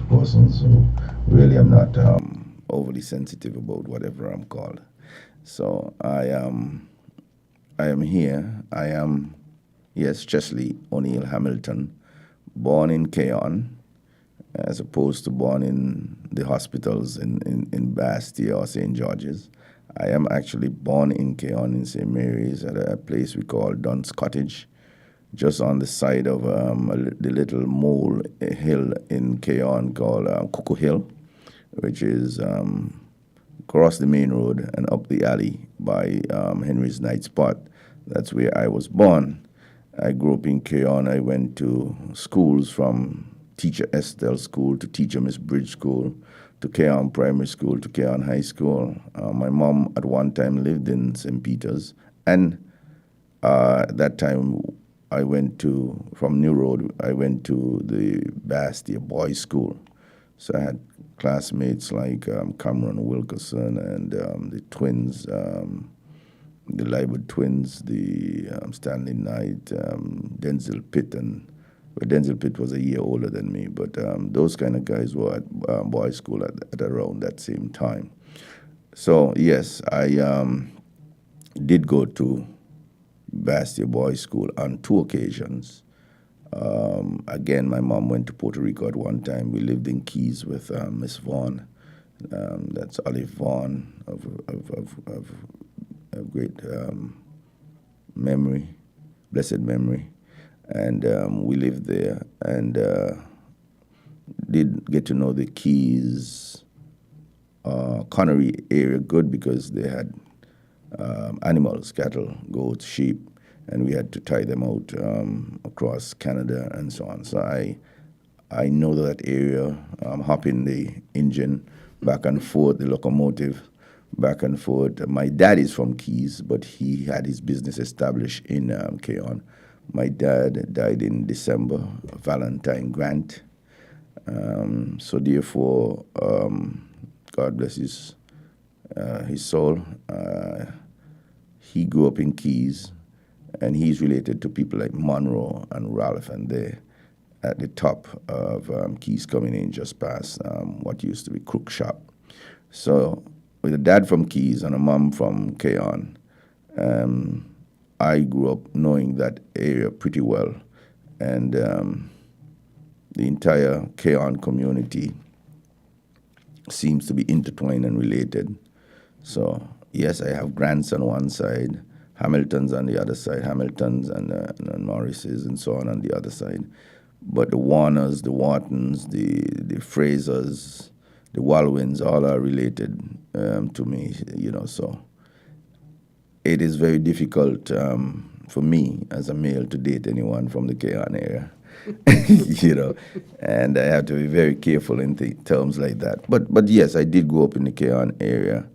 person, so really I'm not overly sensitive about whatever I'm called. So I am here. I am, yes, Chesley O'Neill Hamilton, born in Keon, as opposed to born in the hospitals in Bastia or St. George's. I am actually born in Keon in St. Mary's at a place we call Dunn's Cottage, just on the side of the little mole hill in Keon called Cuckoo Hill, which is across the main road and up the alley by Henry's Night Spot. That's where I was born. I grew up in Keon. I went to schools from Teacher Estelle School to Teacher Miss Bridge School to Keon Primary School to Keon High School. My mom at one time lived in St. Peter's, and at that time I went to, from New Road, I went to the Bastia Boys School. So I had classmates like Cameron Wilkerson and the twins, the Lywood twins, the Stanley Knight, Denzel Pitt, and well, Denzel Pitt was a year older than me, but those kind of guys were at boys' school at around that same time. So yes, I did go to Bastia Boys School on two occasions. Again, my mom went to Puerto Rico at one time. We lived in Keys with Miss Vaughn. That's Olive Vaughn of great memory, blessed memory. And we lived there and did get to know the Keys Connery area good because they had animals, cattle, goats, sheep, and we had to tie them out across Canada and so on. So I know that area, hopping the engine back and forth, the locomotive back and forth. My dad is from Keys, but he had his business established in Keon. My dad died in December, Valentine Grant. So therefore, God bless his soul. He grew up in Keys, and he's related to people like Monroe and Ralph, and they're at the top of Keys coming in just past what used to be Crook Shop. So with a dad from Keys and a mom from Keon, I grew up knowing that area pretty well, and the entire Keon community seems to be intertwined and related. So yes, I have grants on one side, Hamiltons on the other side, Hamiltons and Morrises and so on the other side. But the Warners, the Whartons, the Frasers, the Walwins, all are related to me, so it is very difficult for me as a male to date anyone from the Keon area, and I have to be very careful in terms like that. But yes, I did grow up in the Keon area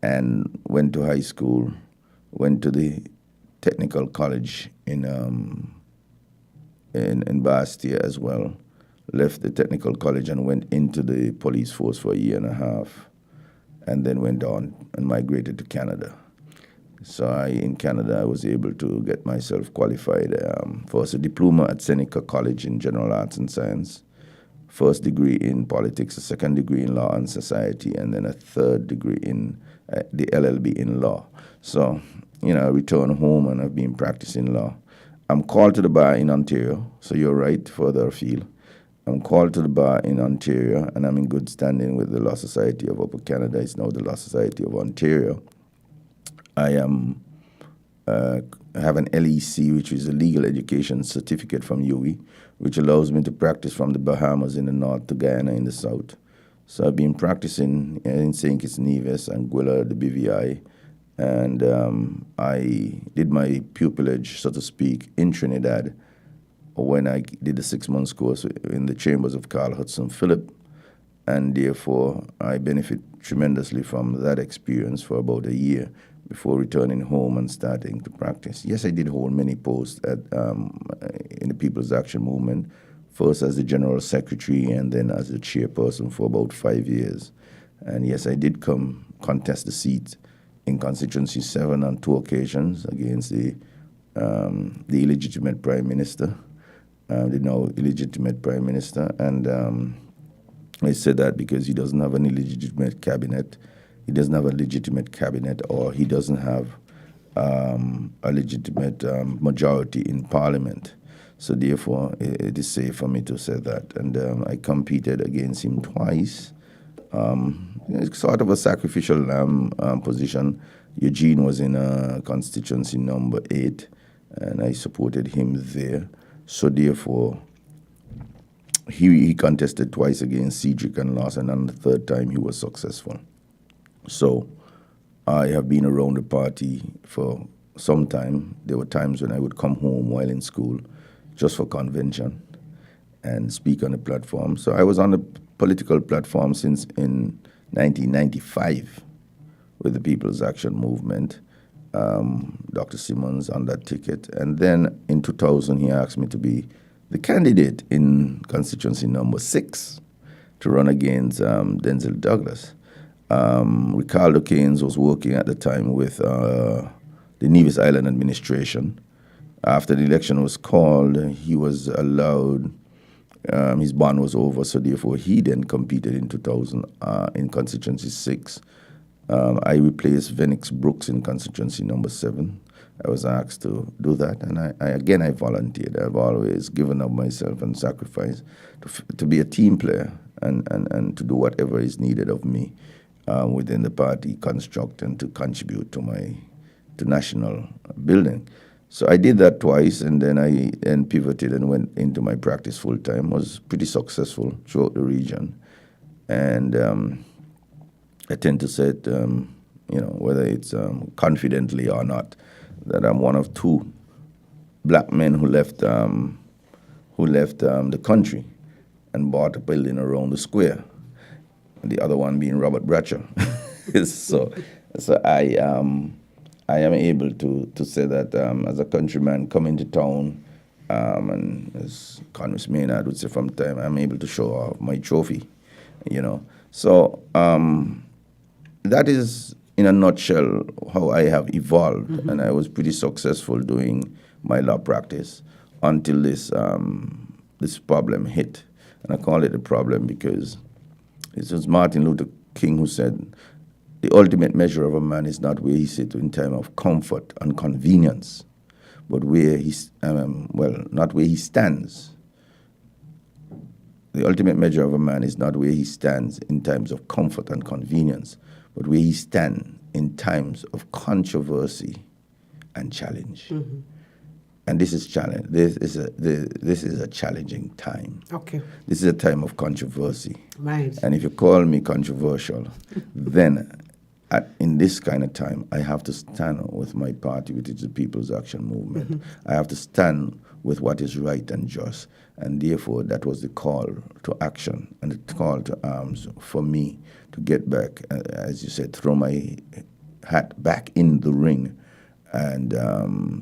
and went to high school, went to the technical college in Bastia as well, left the technical college and went into the police force for a year and a half, and then went on and migrated to Canada. So in Canada, I was able to get myself qualified. First, a diploma at Seneca College in General Arts and Science, first degree in politics, a second degree in law and society, and then a third degree in the LLB in law. So, I returned home and I've been practicing law. I'm called to the bar in Ontario, so you're right, further afield. I'm called to the bar in Ontario, and I'm in good standing with the Law Society of Upper Canada. It's now the Law Society of Ontario. I have an LEC, which is a legal education certificate from UWI, which allows me to practice from the Bahamas in the north to Guyana in the south. So I've been practicing in St. Kitts Nevis, Anguilla, the BVI, and I did my pupillage, so to speak, in Trinidad when I did the 6 months course in the chambers of Carl Hudson Phillip, and therefore I benefit tremendously from that experience for about a year before returning home and starting to practice. Yes, I did hold many posts in the People's Action Movement, first as the General Secretary and then as the chairperson for about 5 years. And yes, I did contest the seat in Constituency 7 on 2 occasions against the illegitimate Prime Minister, the now illegitimate Prime Minister, and I said that because he doesn't have any legitimate cabinet. He doesn't have a legitimate cabinet, or he doesn't have a legitimate majority in parliament. So therefore, it is safe for me to say that. And I competed against him twice. It's sort of a sacrificial lamb position. Eugene was in constituency number 8, and I supported him there. So therefore, he contested twice against Cedric and lost, and on the third time he was successful. So I have been around the party for some time. There were times when I would come home while in school just for convention and speak on the platform. So I was on the political platform since in 1995 with the People's Action Movement, Dr. Simmons on that ticket. And then in 2000, he asked me to be the candidate in constituency number 6 to run against Denzel Douglas. Ricardo Keynes was working at the time with the Nevis Island administration. After the election was called, he was allowed, his bond was over, so therefore he then competed in 2000 in constituency 6. I replaced Venix Brooks in constituency number 7. I was asked to do that, and I volunteered. I've always given up myself and sacrificed to be a team player and to do whatever is needed of me within the party construct and to contribute to national building. So I did that twice, and then I pivoted and went into my practice full time. Was pretty successful throughout the region, and I tend to say it, whether it's confidently or not, that I'm one of 2 black men who left the country and bought a building around the square, and the other one being Robert Bratcher. so I am able to say that as a countryman coming to town, and as Congress Maynard would say from time, I'm able to show off my trophy, So that is, in a nutshell, how I have evolved, and I was pretty successful doing my law practice until this problem hit. And I call it a problem because it was Martin Luther King who said, the ultimate measure of a man is not where he sits in time of comfort and convenience, but where not where he stands. The ultimate measure of a man is not where he stands in times of comfort and convenience, but where he stands in times of controversy and challenge. Mm-hmm. And this is challenge. This is a challenging time. Okay. This is a time of controversy. Right. And if you call me controversial, then in this kind of time, I have to stand with my party, which is the People's Action Movement. Mm-hmm. I have to stand with what is right and just. And therefore, that was the call to action and the call to arms for me to get back, as you said, throw my hat back in the ring and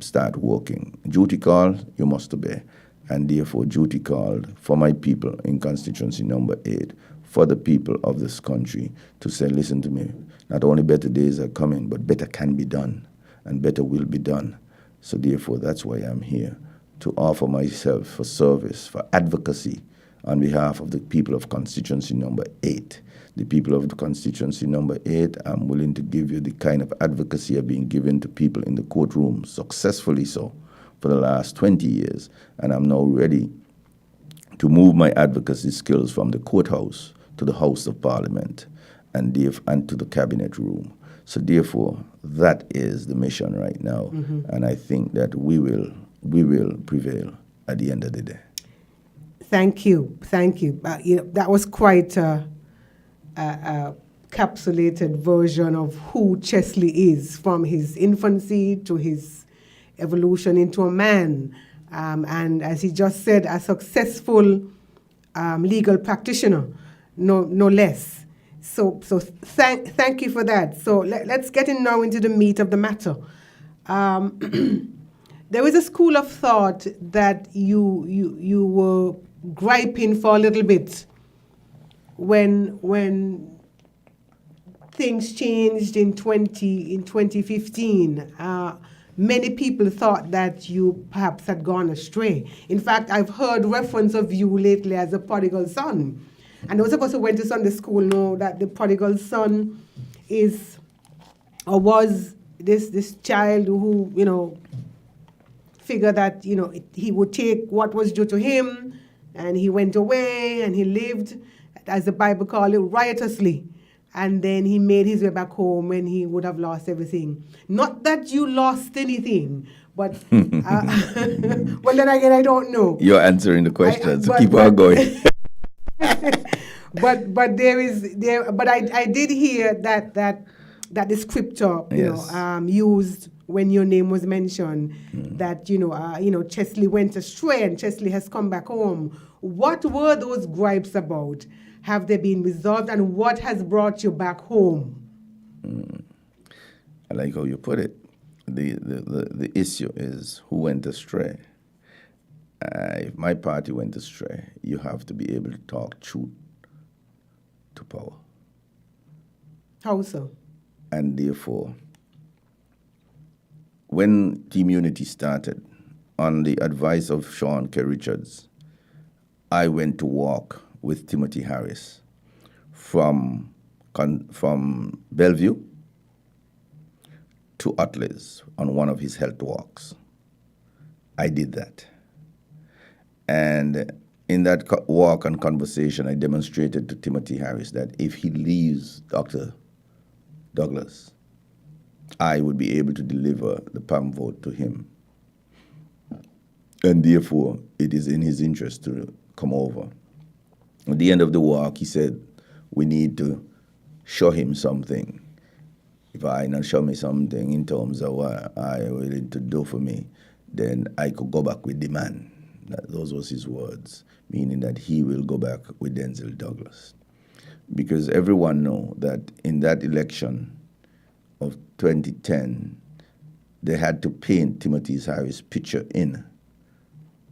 start working. Duty called, you must obey. And therefore, duty called for my people in constituency number 8, for the people of this country to say, listen to me, not only better days are coming, but better can be done, and better will be done. So therefore, that's why I'm here, to offer myself for service, for advocacy on behalf of the people of constituency number 8. The people of the constituency number 8, I'm willing to give you the kind of advocacy I've been given to people in the courtroom, successfully so, for the last 20 years. And I'm now ready to move my advocacy skills from the courthouse to the House of Parliament and to the cabinet room. So therefore, that is the mission right now. Mm-hmm. And I think that we will prevail at the end of the day. Thank you. That was quite a capsulated version of who Chesley is, from his infancy to his evolution into a man. And as he just said, a successful legal practitioner, no less. So thank you for that. So let's get in now into the meat of the matter. There was a school of thought that you were griping for a little bit when things changed in 2015. Many people thought that you perhaps had gone astray. In fact, I've heard reference of you lately as a prodigal son. And those of us who went to Sunday school know that the prodigal son is or was this child who, figured that, he would take what was due to him, and he went away and he lived, as the Bible calls it, riotously. And then he made his way back home when he would have lost everything. Not that you lost anything, but well, then again, I don't know. You're answering the question, so keep on going. but I did hear that the scripture used when your name was mentioned, that Chesley went astray and Chesley has come back home. What were those gripes about? Have they been resolved, and what has brought you back home? I like how you put it. The issue is who went astray. If my party went astray, you have to be able to talk truth to power. How so? And therefore, when Team Unity started, on the advice of Sean K. Richards, I went to walk with Timothy Harris from Bellevue to Utley's on one of his health walks. I did that. And in that walk and conversation, I demonstrated to Timothy Harris that if he leaves Dr. Douglas, I would be able to deliver the PAM vote to him. And therefore, it is in his interest to come over. At the end of the walk, he said, we need to show him something. If I not show me something in terms of what I willing to do for me, then I could go back with the man. Those was his words, meaning that he will go back with Denzel Douglas. Because everyone know that in that election of 2010, they had to paint Timothy Harris' picture in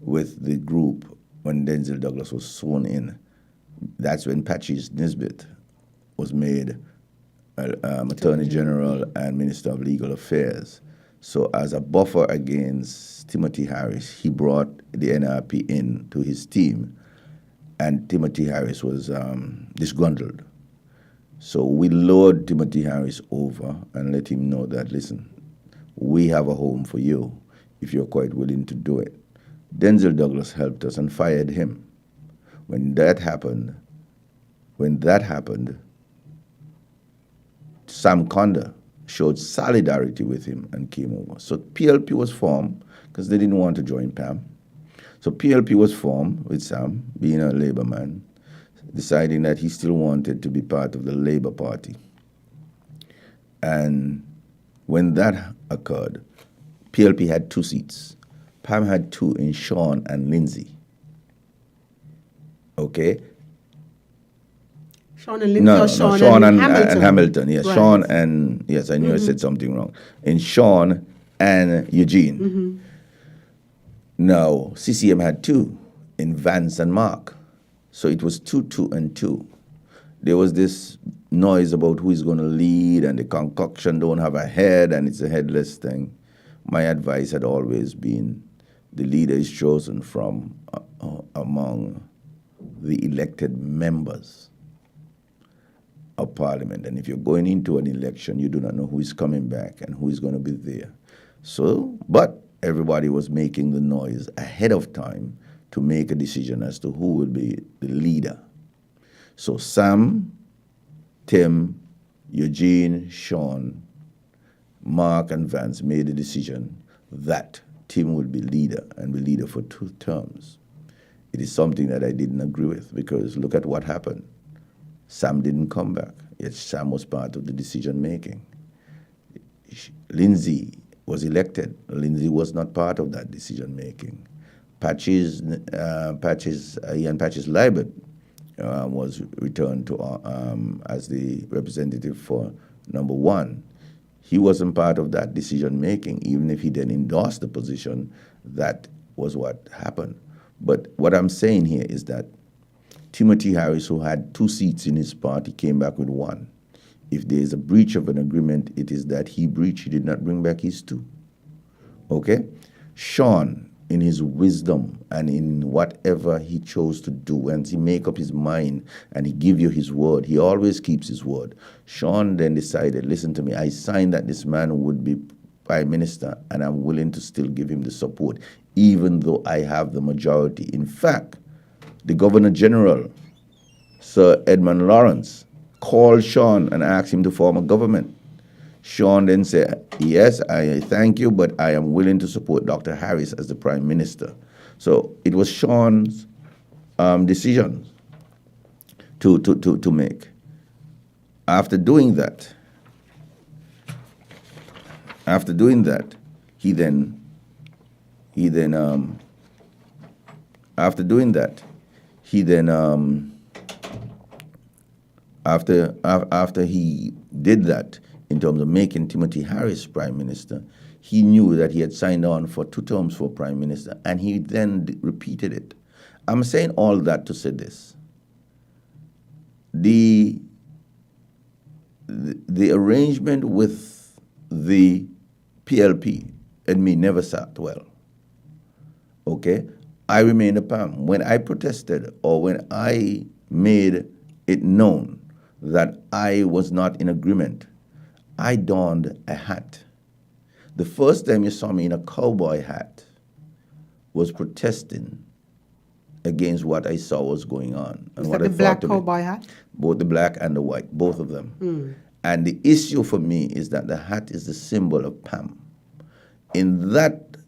with the group when Denzel Douglas was sworn in. That's when Patches Nisbet was made Attorney General and Minister of Legal Affairs. So as a buffer against Timothy Harris, he brought the NRP in to his team, and Timothy Harris was disgruntled. So we lured Timothy Harris over and let him know that, listen, we have a home for you if you're quite willing to do it. Denzel Douglas helped us and fired him. When that happened, Sam Conda showed solidarity with him and came over. So PLP was formed because they didn't want to join PAM. So PLP was formed with Sam, being a Labour man, deciding that he still wanted to be part of the Labour Party. And when that occurred, PLP had 2 seats. PAM had 2 in Sean and Lindsay. Okay? Sean and Lindsay or Sean and Hamilton? And Hamilton, yes. Right. Sean and, yes, I knew I said something wrong. In Sean and Eugene. Mm-hmm. Now, CCM had 2 in Vance and Mark. So it was 2, 2, and 2. There was this noise about who is going to lead, and the concoction don't have a head, and it's a headless thing. My advice had always been the leader is chosen from among the elected members of Parliament. And if you're going into an election, you do not know who is coming back and who is going to be there. So, but everybody was making the noise ahead of time to make a decision as to who will be the leader. So Sam, Tim, Eugene, Sean, Mark, and Vance made a decision that Tim would be leader and be leader for 2 terms. It is something that I didn't agree with, because look at what happened. Sam didn't come back, yet Sam was part of the decision making. Lindsay was elected. Lindsay was not part of that decision making. Ian Patches Libert was returned to as the representative for number 1. He wasn't part of that decision making, even if he then endorsed the position. That was what happened. But what I'm saying here is that Timothy Harris, who had 2 seats in his party, came back with 1. If there is a breach of an agreement, it is that he breached. He did not bring back his 2. Okay? Sean in his wisdom and in whatever he chose to do, and he make up his mind and he give you his word, he always keeps his word. Sean then decided, listen to me, I signed that this man would be prime minister, and I'm willing to still give him the support, even though I have the majority. In fact, the Governor General, Sir Edmund Lawrence, called Sean and asked him to form a government. Sean then said, yes, I thank you, but I am willing to support Dr. Harris as the prime minister. So it was Sean's decision to make. After doing that, he then after he did that, in terms of making Timothy Harris prime minister, he knew that he had signed on for 2 terms for prime minister, and he then repeated it. I'm saying all that to say this. The arrangement with the PLP and me never sat well. Okay? I remained a PAM. When I protested, or when I made it known that I was not in agreement, I donned a hat. The first time you saw me in a cowboy hat was protesting against what I saw was going on. And Was what that I the thought black to be- cowboy hat? Both the black and the white, both of them. And the issue for me is that the hat is the symbol of PAM. In that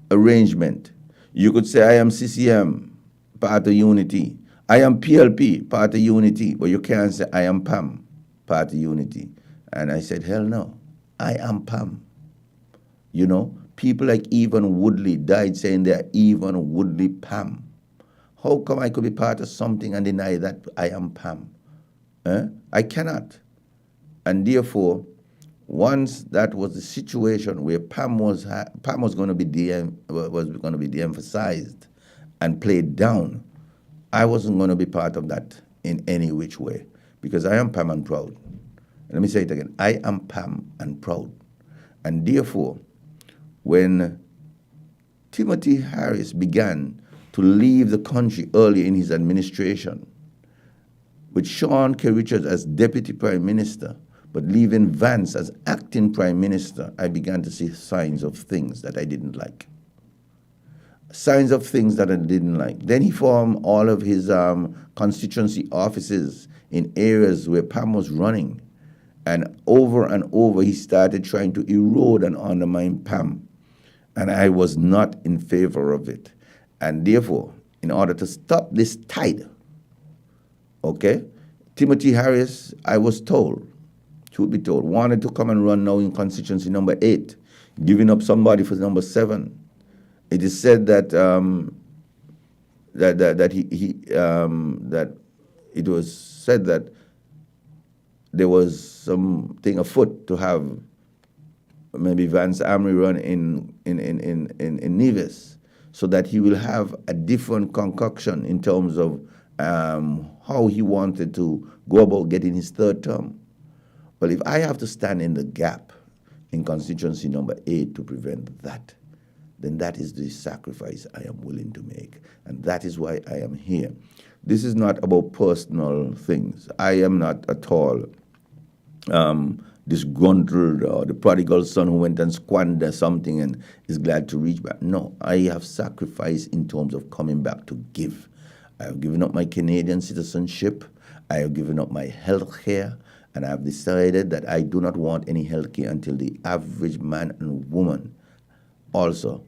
arrangement, you could say I am CCM, part of Unity. I am PLP, part of Unity, but you can't say I am PAM, part of Unity. And I said, hell no, I am PAM. You know, people like Evan Woodley died saying they're Evan Woodley PAM. How come I could be part of something and deny that I am PAM? I cannot. And therefore, once that was the situation where PAM was going to be de-emphasized and played down, I wasn't going to be part of that in any which way, because I am PAM and proud. And let me say it again, I am PAM and proud. And therefore, when Timothy Harris began to leave the country early in his administration, with Sean K. Richards as deputy prime minister, but leaving Vance as acting prime minister, I began to see signs of things that I didn't like. Signs of things that I didn't like. Then he formed all of his constituency offices in areas where PAM was running. And over he started trying to erode and undermine PAM. And I was not in favor of it. And therefore, in order to stop this tide, okay, Timothy Harris, I was told, truth be told, wanted to come and run now in constituency number 8, giving up somebody for number 7. It is said that that it was said that there was something afoot to have maybe Vance Armory run in Nevis, so that he will have a different concoction in terms of how he wanted to go about getting his 3rd term. Well, if I have to stand in the gap in constituency number 8 to prevent that, then that is the sacrifice I am willing to make. And that is why I am here. This is not about personal things. I am not at all disgruntled or the prodigal son who went and squandered something and is glad to reach back. No, I have sacrificed in terms of coming back to give. I have given up my Canadian citizenship. I have given up my health care. And I have decided that I do not want any health care until the average man and woman also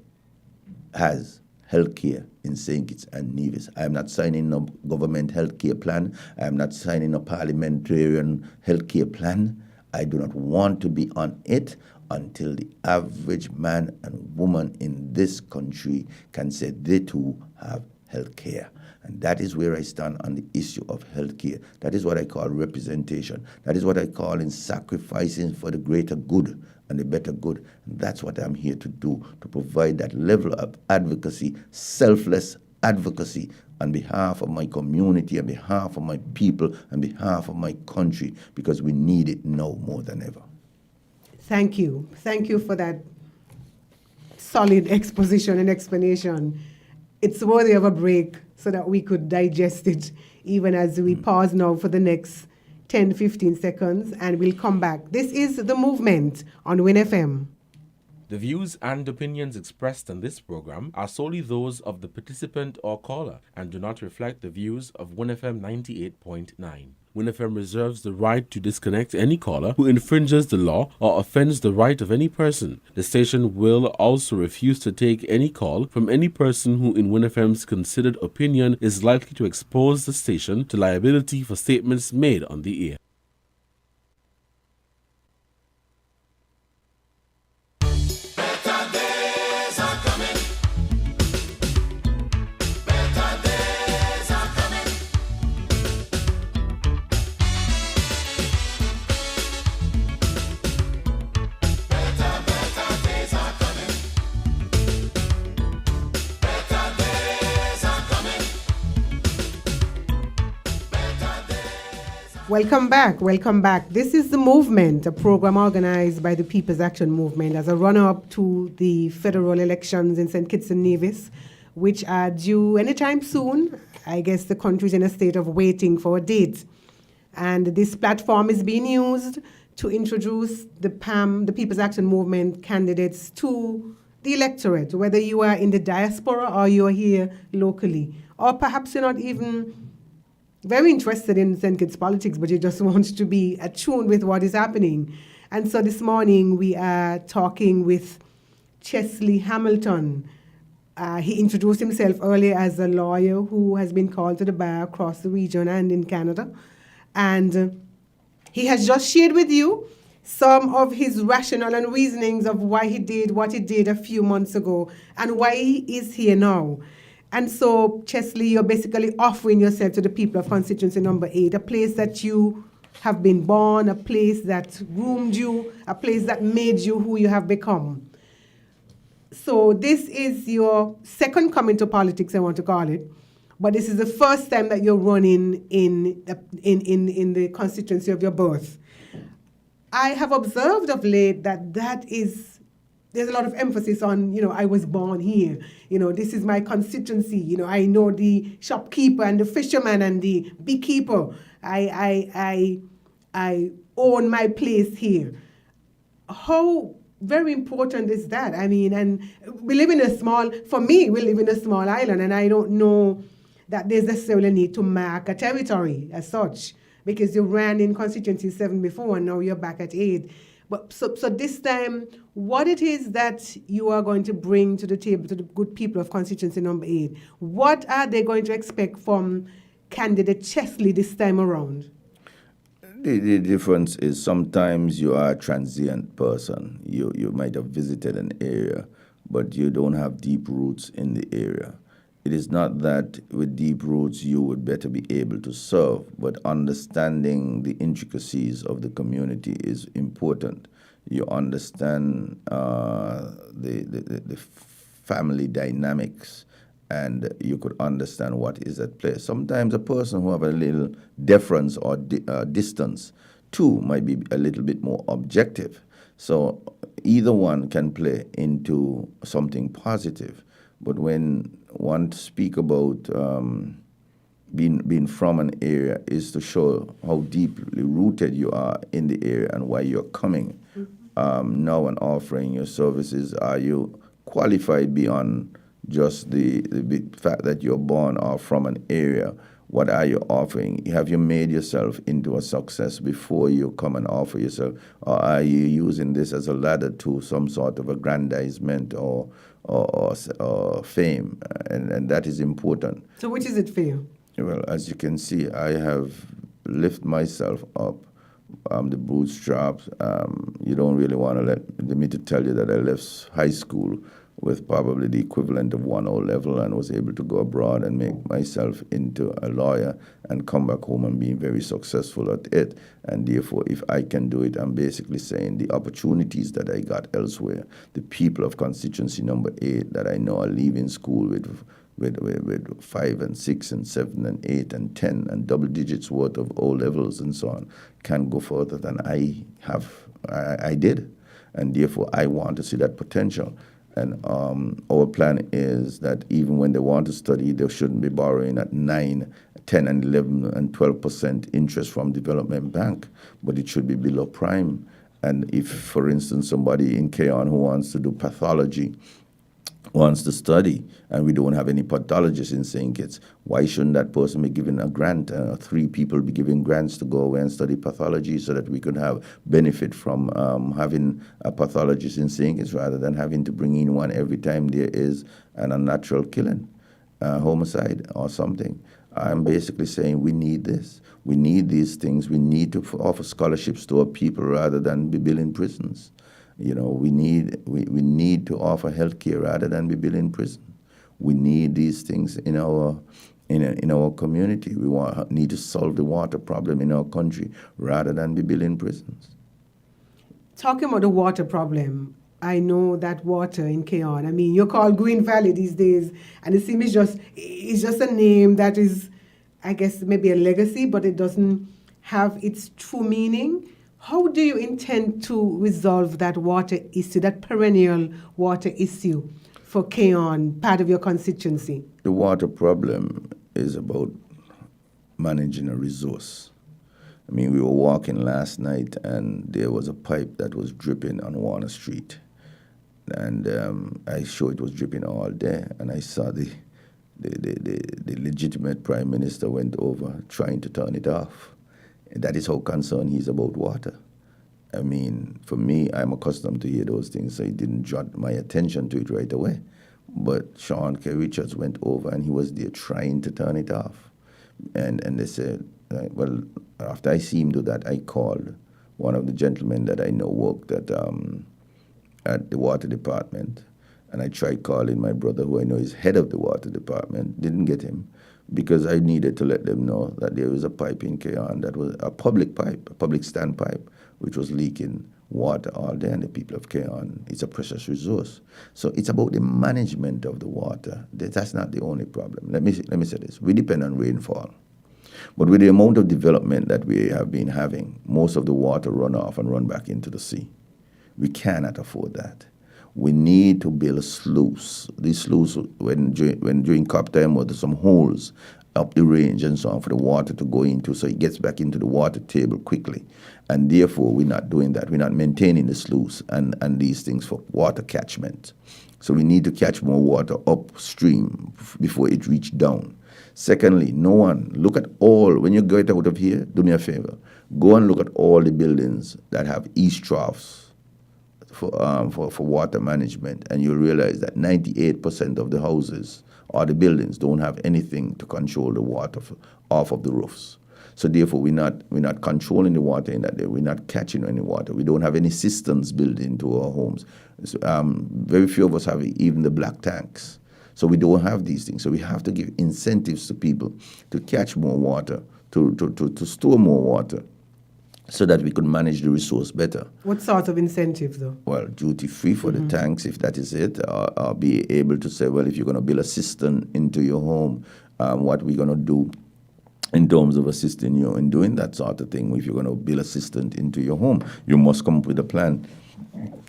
has health care in St. Kitts and Nevis. I am not signing no government health care plan. I am not signing a parliamentarian health care plan. I do not want to be on it until the average man and woman in this country can say they too have health care. And that is where I stand on the issue of health care. That is what I call representation. That is what I call in sacrificing for the greater good and the better good. And that's what I'm here to do, to provide that level of advocacy, selfless advocacy on behalf of my community, on behalf of my people, on behalf of my country, because we need it now more than ever. Thank you. Thank you for that solid exposition and explanation. It's worthy of a break so that we could digest it, even as we pause now for the next 10, 15 seconds, and we'll come back. This is The Movement on Win FM. The views and opinions expressed on this program are solely those of the participant or caller and do not reflect the views of WinFM 98.9. WinFM reserves the right to disconnect any caller who infringes the law or offends the right of any person. The station will also refuse to take any call from any person who, in WinFM's considered opinion, is likely to expose the station to liability for statements made on the air. Welcome back. Welcome back. This is The Movement, a program organized by the People's Action Movement as a run-up to the federal elections in St. Kitts and Nevis, which are due anytime soon. I guess the country's in a state of waiting for a date. And this platform is being used to introduce the PAM, the People's Action Movement candidates to the electorate, whether you are in the diaspora or you're here locally, or perhaps you're not even very interested in St. Kitts politics, but you just want to be attuned with what is happening. And so this morning we are talking with Chesley Hamilton. He introduced himself earlier as a lawyer who has been called to the bar across the region and in Canada. And he has just shared with you some of his rationale and reasonings of why he did what he did a few months ago and why he is here now. And so, Chesley, you're basically offering yourself to the people of constituency number 8, a place that you have been born, a place that groomed you, a place that made you who you have become. So this is your second coming to politics, I want to call it, but this is the first time that you're running in the constituency of your birth. I have observed of late that there's a lot of emphasis on, I was born here. This is my constituency. I know the shopkeeper and the fisherman and the beekeeper. I own my place here. How very important is that? I mean, and we live in a small island, and I don't know that there's necessarily a need to mark a territory as such, because you ran in constituency 7 before, and now you're back at 8. But so this time, what it is that you are going to bring to the table to the good people of constituency number 8? What are they going to expect from candidate Chesley this time around? The difference is sometimes you are a transient person. You might have visited an area, but you don't have deep roots in the area. It is not that with deep roots you would better be able to serve, but understanding the intricacies of the community is important. You understand the family dynamics, and you could understand what is at play. Sometimes a person who have a little deference or distance too might be a little bit more objective. So either one can play into something positive. But when one speak about being from an area is to show how deeply rooted you are in the area and why you're coming. Now and offering your services, are you qualified beyond just the fact that you're born or from an area? What are you offering? Have you made yourself into a success before you come and offer yourself? Or are you using this as a ladder to some sort of aggrandizement or fame? And that is important. So which is it for you? Well, as you can see, I have lifted myself up, the bootstraps. You don't really want to let me to tell you that I left high school with probably the equivalent of 1 level and was able to go abroad and make myself into a lawyer and come back home and being very successful at it. And therefore, if I can do it, I'm basically saying the opportunities that I got elsewhere, the people of constituency number 8 that I know are leaving school with 5 and 6 and 7 and 8 and 10 and double digits worth of O levels and so on, can go further than I did. And therefore, I want to see that potential. And our plan is that even when they want to study, they shouldn't be borrowing at 9, 10, and 11 and 12% interest from Development Bank, but it should be below prime. And if, for instance, somebody in Keon who wants to do pathology wants to study, and we don't have any pathologists in St. Kitts, why shouldn't that person be given a grant? 3 people be given grants to go away and study pathology so that we could have benefit from having a pathologist in St. Kitts rather than having to bring in one every time there is an unnatural killing, homicide or something. I'm basically saying we need this. We need these things. We need to offer scholarships to our people rather than be building prisons. You know, we need to offer health care rather than be building prison. We need these things in our community. We need to solve the water problem in our country rather than be building prisons. Talking about the water problem, I know that water in Keon, I mean, you're called Green Valley these days, and it seems it's just a name that is, I guess, maybe a legacy, but it doesn't have its true meaning. How do you intend to resolve that water issue, that perennial water issue for Keon, part of your constituency? The water problem is about managing a resource. I mean, we were walking last night and there was a pipe that was dripping on Warner Street. And I saw it was dripping all day, and I saw the legitimate prime minister went over trying to turn it off. That is how concerned he is about water. I mean, for me, I'm accustomed to hear those things, so it didn't draw my attention to it right away. But Sean K. Richards went over, and he was there trying to turn it off. And they said, well, after I see him do that, I called one of the gentlemen that I know worked at the water department. And I tried calling my brother, who I know is head of the water department, didn't get him, because I needed to let them know that there was a pipe in Keon that was a public pipe, a public standpipe, which was leaking water all day, and the people of Keon, it's a precious resource. So it's about the management of the water. That's not the only problem. Let me say this. We depend on rainfall. But with the amount of development that we have been having, most of the water run off and run back into the sea. We cannot afford that. We need to build a sluice. These sluice, when during crop time, there's some holes up the range and so on for the water to go into, so it gets back into the water table quickly. And therefore, we're not doing that. We're not maintaining the sluice and these things for water catchment. So we need to catch more water upstream before it reaches down. Secondly, look at all, when you get out of here, do me a favor, go and look at all the buildings that have east troughs for water management, and you'll realize that 98% of the houses or the buildings don't have anything to control the water off of the roofs. So therefore, we're not controlling the water in that day. We're not catching any water. We don't have any systems built into our homes. So, very few of us have even the black tanks. So we don't have these things. So we have to give incentives to people to catch more water, to store more water, so that we could manage the resource better. What sort of incentive, though? Well, duty-free for the tanks, if that is it, or be able to say, well, if you're going to build a cistern into your home, what we're going to do in terms of assisting you in doing that sort of thing. If you're going to build a cistern into your home, you must come up with a plan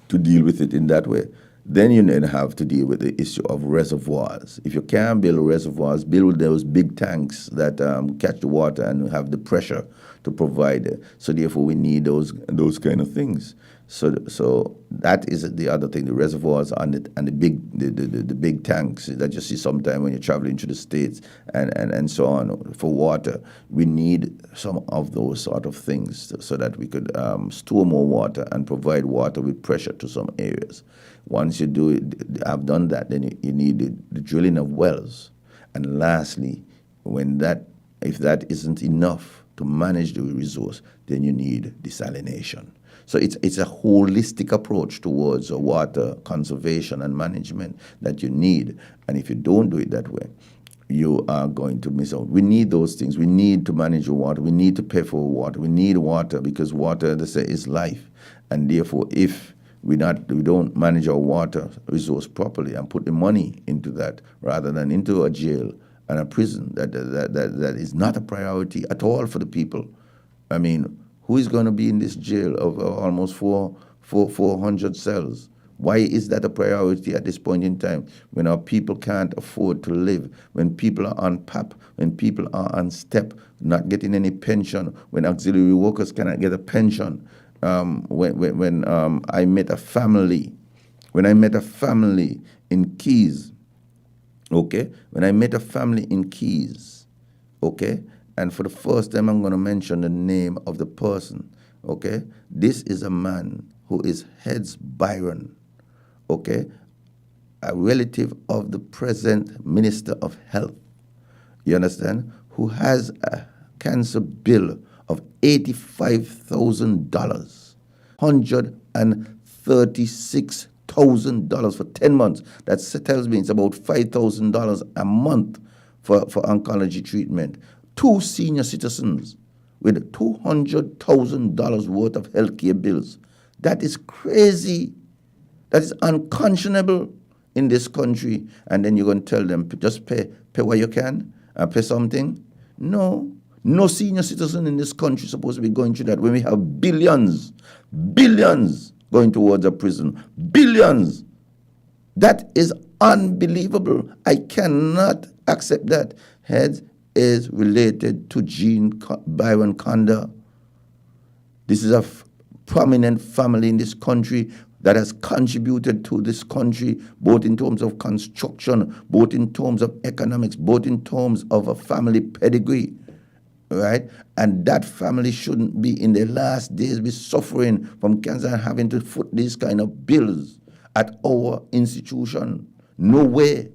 to deal with it in that way. Then you then have to deal with the issue of reservoirs. If you can't build reservoirs, build those big tanks that catch the water and have the pressure to provide it. So therefore, we need those kind of things. So that is the other thing: the reservoirs and the big tanks that you see sometimes when you're traveling to the States and so on for water. We need some of those sort of things so that we could store more water and provide water with pressure to some areas. Once you have done that, then you need the drilling of wells. And lastly, if that isn't enough to manage the resource, then you need desalination. So it's a holistic approach towards water conservation and management that you need. And if you don't do it that way, you are going to miss out. We need those things. We need to manage your water. We need to pay for water. We need water because water, they say, is life. And therefore, if we don't manage our water resource properly and put the money into that rather than into a jail and a prison, that is not a priority at all for the people. I mean, who is going to be in this jail of almost 400 cells Why is that a priority at this point in time when our people can't afford to live, when people are on PAP, when people are on STEP, not getting any pension, when auxiliary workers cannot get a pension? When I met a family, in Keys, okay? When I met a family in Keys, okay? And for the first time, I'm going to mention the name of the person, okay? This is a man who is Heads Byron, okay? A relative of the present Minister of Health, you understand? Who has a cancer bill of $85,000, $136,000 for 10 months. That tells me it's about $5,000 a month for oncology treatment. 2 senior citizens with $200,000 worth of healthcare bills. That is crazy. That is unconscionable in this country. And then you're going to tell them, just pay what you can, pay something? No. No senior citizen in this country is supposed to be going through that when we have billions going towards a prison. Billions. That is unbelievable. I cannot accept that. Heads is related to Byron Conda. This is a prominent family in this country that has contributed to this country, both in terms of construction, both in terms of economics, both in terms of a family pedigree, right? And that family shouldn't be in their last days be suffering from cancer and having to foot these kind of bills at our institution. No way.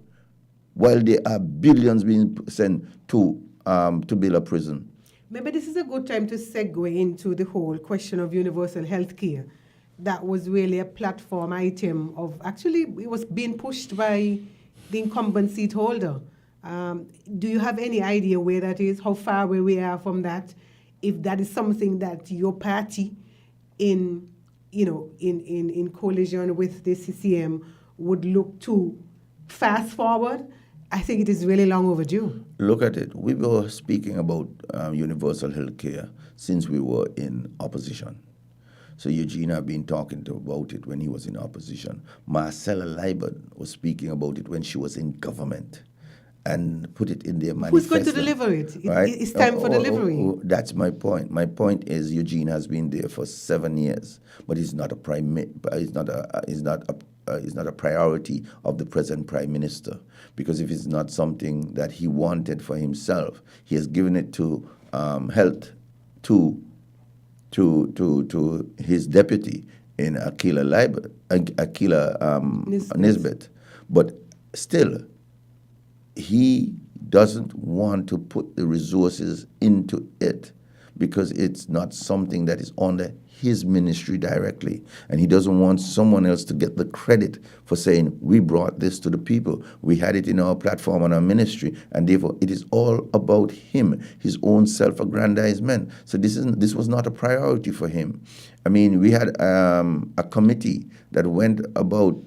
While there are billions being sent to build a prison. Maybe this is a good time to segue into the whole question of universal health care. That was really a platform item of, actually, it was being pushed by the incumbent seat holder. Do you have any idea where that is, how far away we are from that? If that is something that your party in coalition with the CCM would look to fast forward? I think it is really long overdue. Look at it. We were speaking about universal health care since we were in opposition. So Eugene had been talking about it when he was in opposition. Marcella Liebert was speaking about it when she was in government and put it in their manifesto. Who's going to deliver it? Right? It's time for delivery. That's my point. My point is Eugene has been there for 7 years, but he's not a priority of the present prime minister, because if it's not something that he wanted for himself, he has given it to health to his deputy in Akila Nisbet. But still, he doesn't want to put the resources into it because it's not something that is under his ministry directly. And he doesn't want someone else to get the credit for saying, we brought this to the people. We had it in our platform and our ministry, and therefore it is all about him, his own self-aggrandizement. So this was not a priority for him. I mean, we had a committee that went about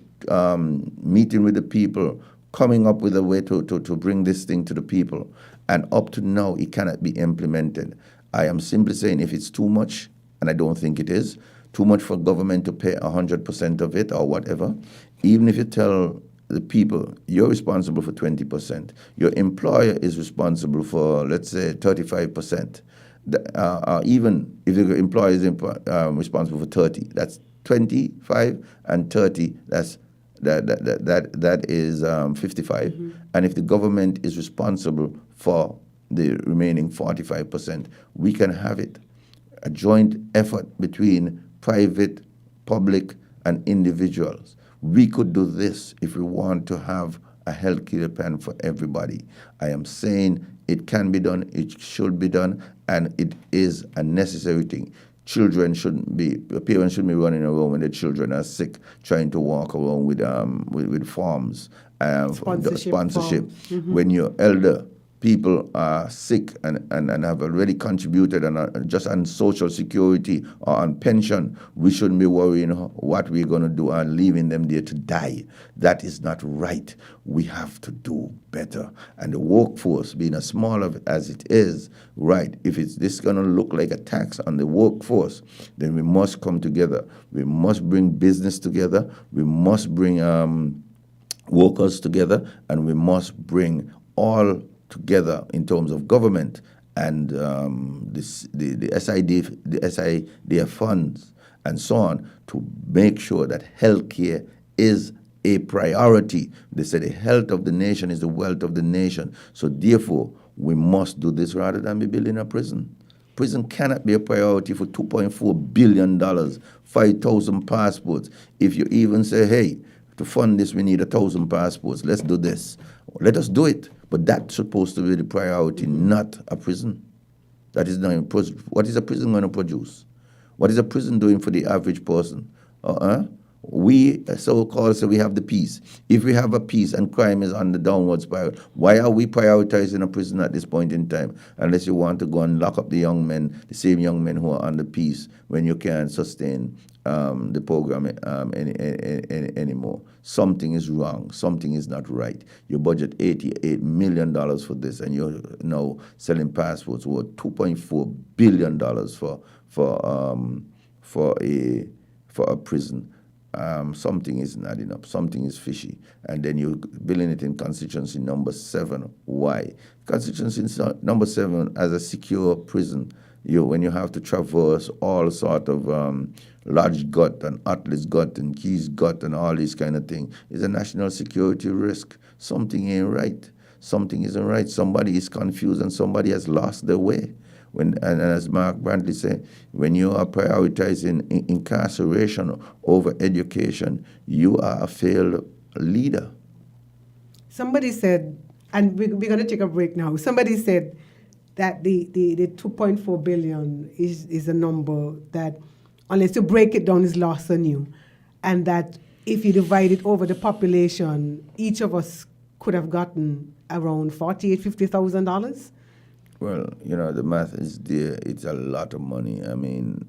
meeting with the people, coming up with a way to bring this thing to the people. And up to now, it cannot be implemented. I am simply saying if it's too much, and I don't think it is, too much for government to pay 100% of it or whatever, even if you tell the people you're responsible for 20%, your employer is responsible for, let's say, 35%, even if your employer is responsible for 30, that's 25 and 30, that is 55. Mm-hmm. And if the government is responsible for the remaining 45%, we can have it. A joint effort between private, public, and individuals. We could do this if we want to have a health care plan for everybody. I am saying it can be done, it should be done, and it is a necessary thing. Parents shouldn't be running around when their children are sick, trying to walk around with forms, sponsorship. Mm-hmm. When you're elder, people are sick and have already contributed and are just on social security or on pension, we shouldn't be worrying what we're going to do and leaving them there to die. That is not right. We have to do better. And the workforce, being as small as it is, right, if it's this going to look like a tax on the workforce, then we must come together. We must bring business together. We must bring workers together, and we must bring all together in terms of government and the SIDF funds and so on to make sure that healthcare is a priority. They say the health of the nation is the wealth of the nation. So therefore, we must do this rather than be building a prison. Prison cannot be a priority for $2.4 billion, 5,000 passports. If you even say, hey, to fund this, we need 1,000 passports. Let's do this. Let us do it. But that's supposed to be the priority, not a prison. That is not. What is a prison going to produce? What is a prison doing for the average person? We so-called say we have the peace. If we have a peace and crime is on the downward spiral, why are we prioritizing a prison at this point in time? Unless you want to go and lock up the young men, the same young men who are on the peace, when you can't sustain the program anymore. Something is wrong. Something is not right. You budget $88 million for this, and you're now selling passports worth $2.4 billion for a prison. Something is not enough. Something is fishy. And then you're billing it in constituency number 7. Why? Constituency number 7 as a secure prison. When you have to traverse all sort of Lodge Gut and Atlas Gut and Keys Gut and all these kind of things, is a national security risk. Something ain't right. Something isn't right. Somebody is confused and somebody has lost their way. And as Mark Brantley said, when you are prioritizing incarceration over education, you are a failed leader. Somebody said, and we're going to take a break now. Somebody said that the 2.4 billion is a number that, unless you break it down, is lost on you. And that if you divide it over the population, each of us could have gotten around $48,000-$50,000. Well, the math is there. It's a lot of money. I mean,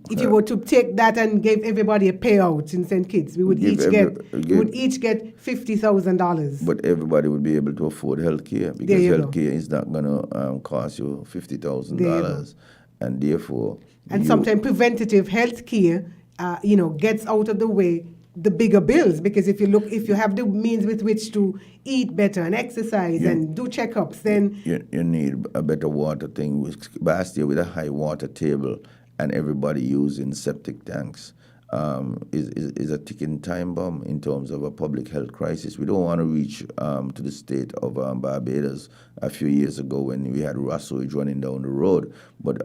if you were to take that and give everybody a payout in St. Kitts, we would each get $50,000. But everybody would be able to afford health care, because health care is not going to cost you $50,000, and therefore. And sometimes preventative health care, gets out of the way the bigger bills, because if you have the means with which to eat better and exercise and do checkups, then you need a better water thing. Bastia with a high water table and everybody using septic tanks is a ticking time bomb in terms of a public health crisis. We don't want to reach to the state of Barbados a few years ago when we had sewage running down the road, but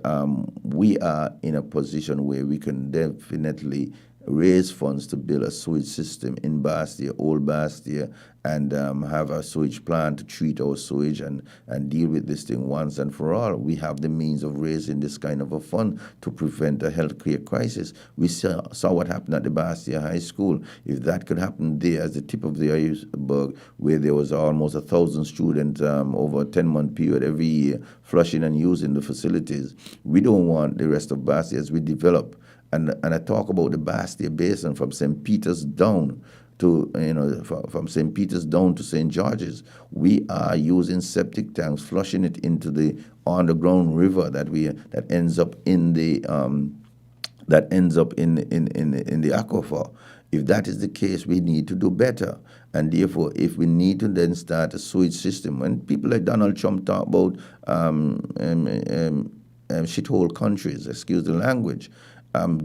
we are in a position where we can definitely raise funds to build a sewage system in Bastia, Old Bastia, and have a sewage plant to treat our sewage and deal with this thing once and for all. We have the means of raising this kind of a fund to prevent a healthcare crisis. We saw what happened at the Bastia High School. If that could happen there as the tip of the iceberg, where there was almost 1,000 students over a 10-month period every year flushing and using the facilities, we don't want the rest of Bastia as we develop. And I talk about the Bastia Basin from St. Peter's down to, from St. Peter's down to St. George's. We are using septic tanks, flushing it into the underground river that ends up in the aquifer. If that is the case, we need to do better. And therefore, if we need to then start a sewage system, when people like Donald Trump talk about shithole countries, excuse the language,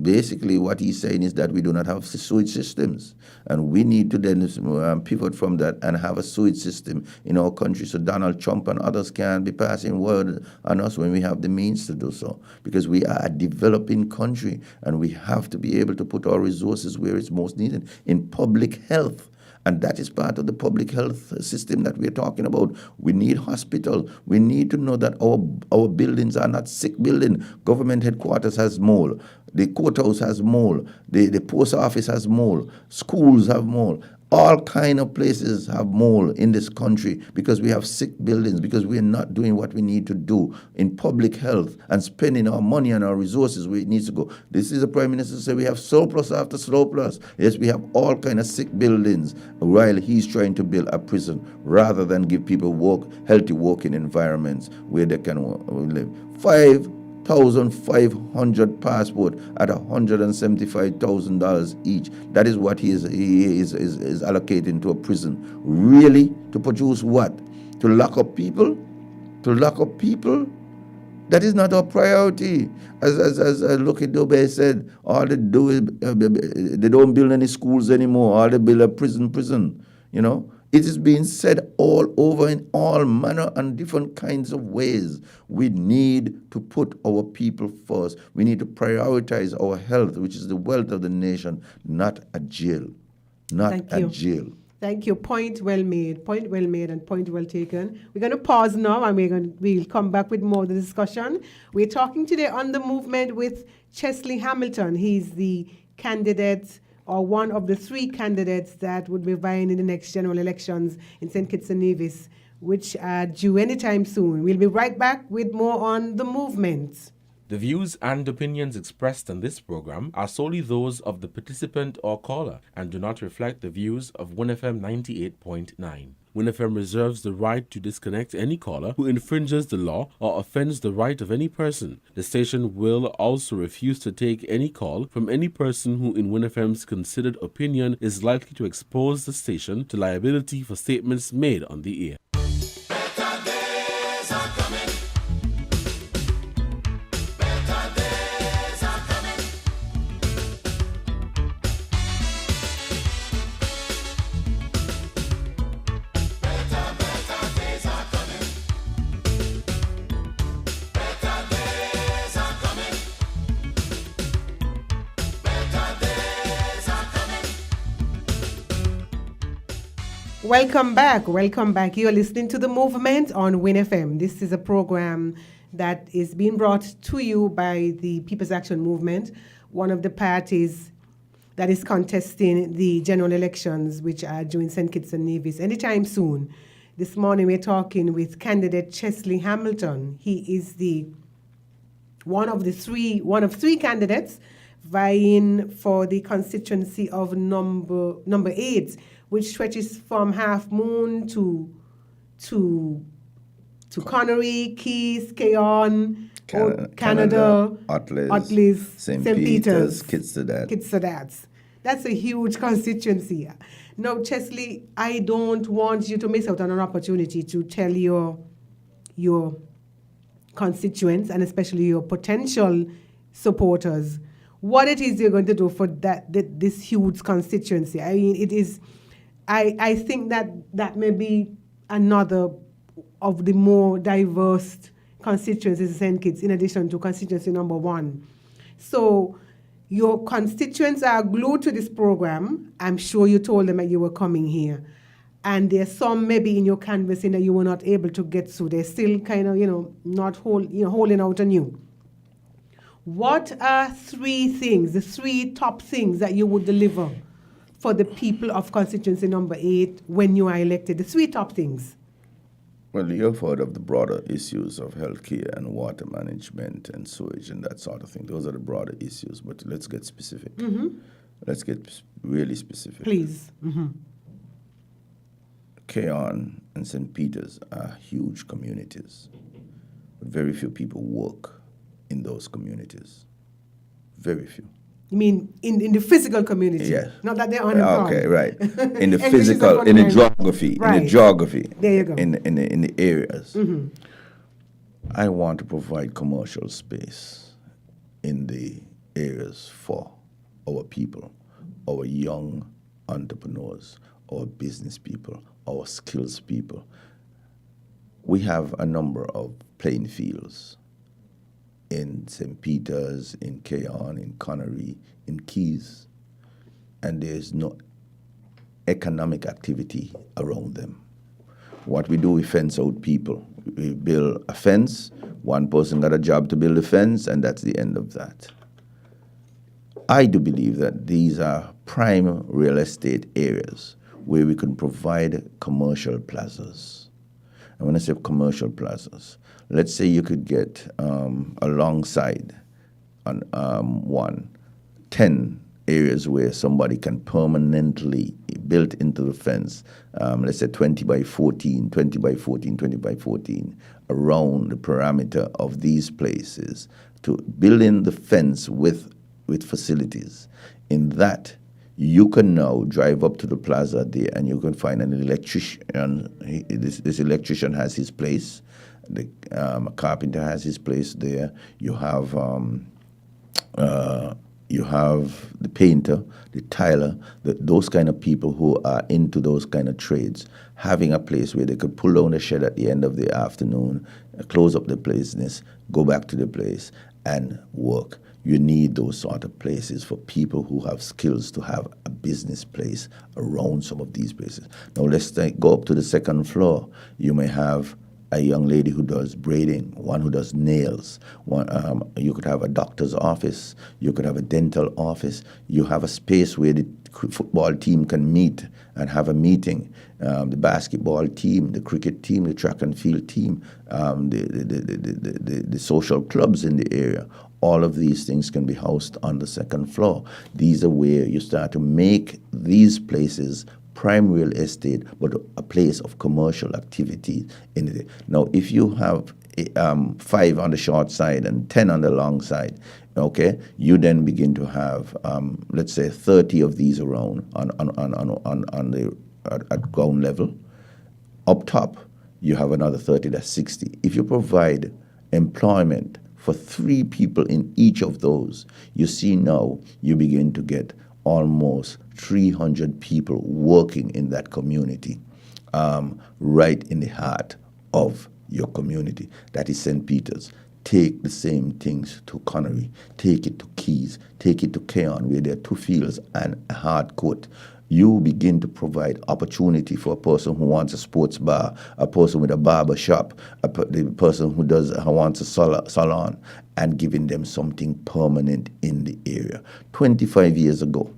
basically what he's saying is that we do not have sewage systems, and we need to then pivot from that and have a sewage system in our country so Donald Trump and others can be passing word on us when we have the means to do so, because we are a developing country and we have to be able to put our resources where it's most needed in public health. And that is part of the public health system that we're talking about. We need hospital. We need to know that our buildings are not sick buildings. Government headquarters has mold. The courthouse has mold. The post office has mold. Schools have mold. All kind of places have mold in this country because we have sick buildings, because we are not doing what we need to do in public health and spending our money and our resources where it needs to go. This is the Prime Minister say we have surplus after surplus. Yes, we have all kind of sick buildings while he's trying to build a prison rather than give people healthy working environments where they can live. 5,500 passport at $175,000 each. That is what he is allocating to a prison. Really? To produce what? To lock up people? To lock up people? That is not our priority. As Lucky Dube said, all they do is they don't build any schools anymore. All they build a prison. You know, it is being said all over in all manner and different kinds of ways. We need to put our people first. We need to prioritize our health, which is the wealth of the nation, not a jail. Jail. Thank you. Point well made. Point well made and point well taken. We're going to pause now and we'll come back with more of the discussion. We're talking today on the movement with Chesley Hamilton. He's the candidate or one of the three candidates that would be vying in the next general elections in St. Kitts and Nevis, which are due anytime soon. We'll be right back with more on the movement. The views and opinions expressed on this program are solely those of the participant or caller and do not reflect the views of WinFM 98.9. WinFM reserves the right to disconnect any caller who infringes the law or offends the right of any person. The station will also refuse to take any call from any person who, in WinFM's considered opinion, is likely to expose the station to liability for statements made on the air. Welcome back. You are listening to The Movement on WinFM. This is a program that is being brought to you by the People's Action Movement, one of the parties that is contesting the general elections, which are due in St. Kitts and Nevis anytime soon. This morning we're talking with candidate Chesley Hamilton. He is one of three candidates vying for the constituency of number 8, which stretches from Half Moon to Connery, Keys, Keyon, Canada, Otlis, St. Peter's, Kitsadats. That's a huge constituency. Now, Chesley, I don't want you to miss out on an opportunity to tell your constituents and especially your potential supporters what it is you're going to do for this huge constituency. I mean, it is. I think that may be another of the more diverse constituencies in St. Kitts, in addition to constituency number 1. So your constituents are glued to this program. I'm sure you told them that you were coming here. And there's some maybe in your canvassing that you were not able to get to. They're still kind of, not holding out on you. What are the 3 top things that you would deliver for the people of constituency number 8 when you are elected? The 3 top things. Well, you've heard of the broader issues of healthcare and water management and sewage and that sort of thing. Those are the broader issues, but let's get specific. Mm-hmm. Let's get really specific. Please. Mm-hmm. Keyon and St. Peter's are huge communities, but very few people work in those communities. Very few. You mean in the physical community? Yes. Not that they're unemployed. Okay, right. In the physical, in the geography, right. In the geography. There you go. In the areas. Mm-hmm. I want to provide commercial space in the areas for our people, our young entrepreneurs, our business people, our skills people. We have a number of playing fields in St. Peter's, in Keyon, in Connery, in Keys, and there's no economic activity around them. What we do, we fence out people. We build a fence, one person got a job to build a fence, and that's the end of that. I do believe that these are prime real estate areas where we can provide commercial plazas. And when I say commercial plazas, let's say you could get alongside on 10 areas where somebody can permanently built into the fence, let's say 20 by 14, 20 by 14, 20 by 14, around the parameter of these places to build in the fence with facilities. In that, you can now drive up to the plaza there and you can find an electrician. This electrician has his place. The carpenter has his place there. You have the painter, the tiler, those kind of people who are into those kind of trades, having a place where they could pull down the shed at the end of the afternoon, close up the business, go back to the place and work. You need those sort of places for people who have skills to have a business place around some of these places. Now let's go up to the second floor. You may have a young lady who does braiding, one who does nails. You could have a doctor's office. You could have a dental office. You have a space where the football team can meet and have a meeting. The basketball team, the cricket team, the track and field team, the social clubs in the area. All of these things can be housed on the second floor. These are where you start to make these places prime real estate, but a place of commercial activity in it. Now, if you have 5 on the short side and 10 on the long side, okay, you then begin to have, let's say, 30 of these around at ground level. Up top, you have another 30, that's 60. If you provide employment for 3 people in each of those, you see now you begin to get almost 300 people working in that community, right in the heart of your community. That is St. Peter's. Take the same things to Connery. Take it to Keys. Take it to Keon, where there are 2 fields and a hard court. You begin to provide opportunity for a person who wants a sports bar, a person with a barber shop, the person who wants a salon, and giving them something permanent in the area. 25 years ago,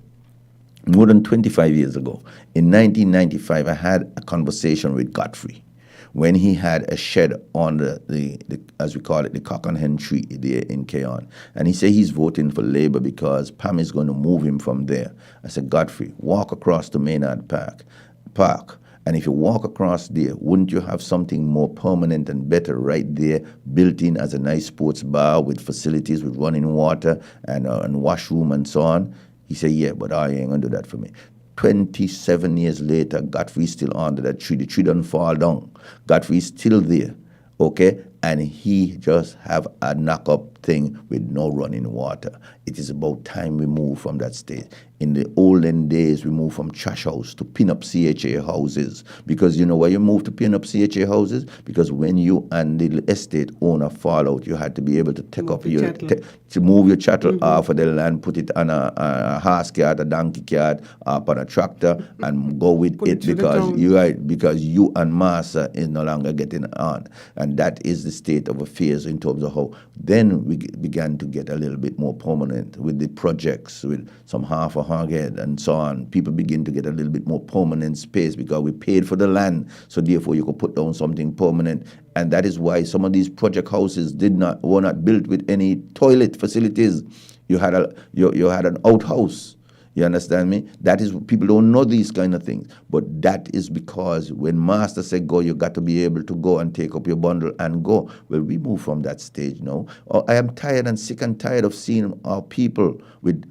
more than 25 years ago, in 1995, I had a conversation with Godfrey when he had a shed on the as we call it, the cock and hen tree there in Keon. And he said he's voting for Labour because Pam is going to move him from there. I said, Godfrey, walk across to Maynard Park. And if you walk across there, wouldn't you have something more permanent and better right there, built in as a nice sports bar with facilities, with running water and washroom and so on? He said, yeah, but I ain't going to do that for me. 27 years later, Godfrey's still under that tree. The tree doesn't fall down. Godfrey's still there, okay? And he just have a knock-up thing with no running water. It is about time we move from that state. In the olden days, we moved from trash house to pin-up CHA houses. Because you know why you moved to pin-up CHA houses? Because when you and the estate owner fall out, you had to be able to take up to move your chattel off of the land, put it on a horse cart, a donkey cart, up on a tractor, and go with it because you and Massa is no longer getting on. And that is the state of affairs in terms of how then we began to get a little bit more permanent with the projects, with some half a hoghead and so on. People begin to get a little bit more permanent space because we paid for the land, so therefore you could put down something permanent. And that is why some of these project houses were not built with any toilet facilities. You had an outhouse. You understand me? That is, people don't know these kind of things. But that is because when Master said go, you got to be able to go and take up your bundle and go. Well, we move from that stage now. I am tired and sick and tired of seeing our people with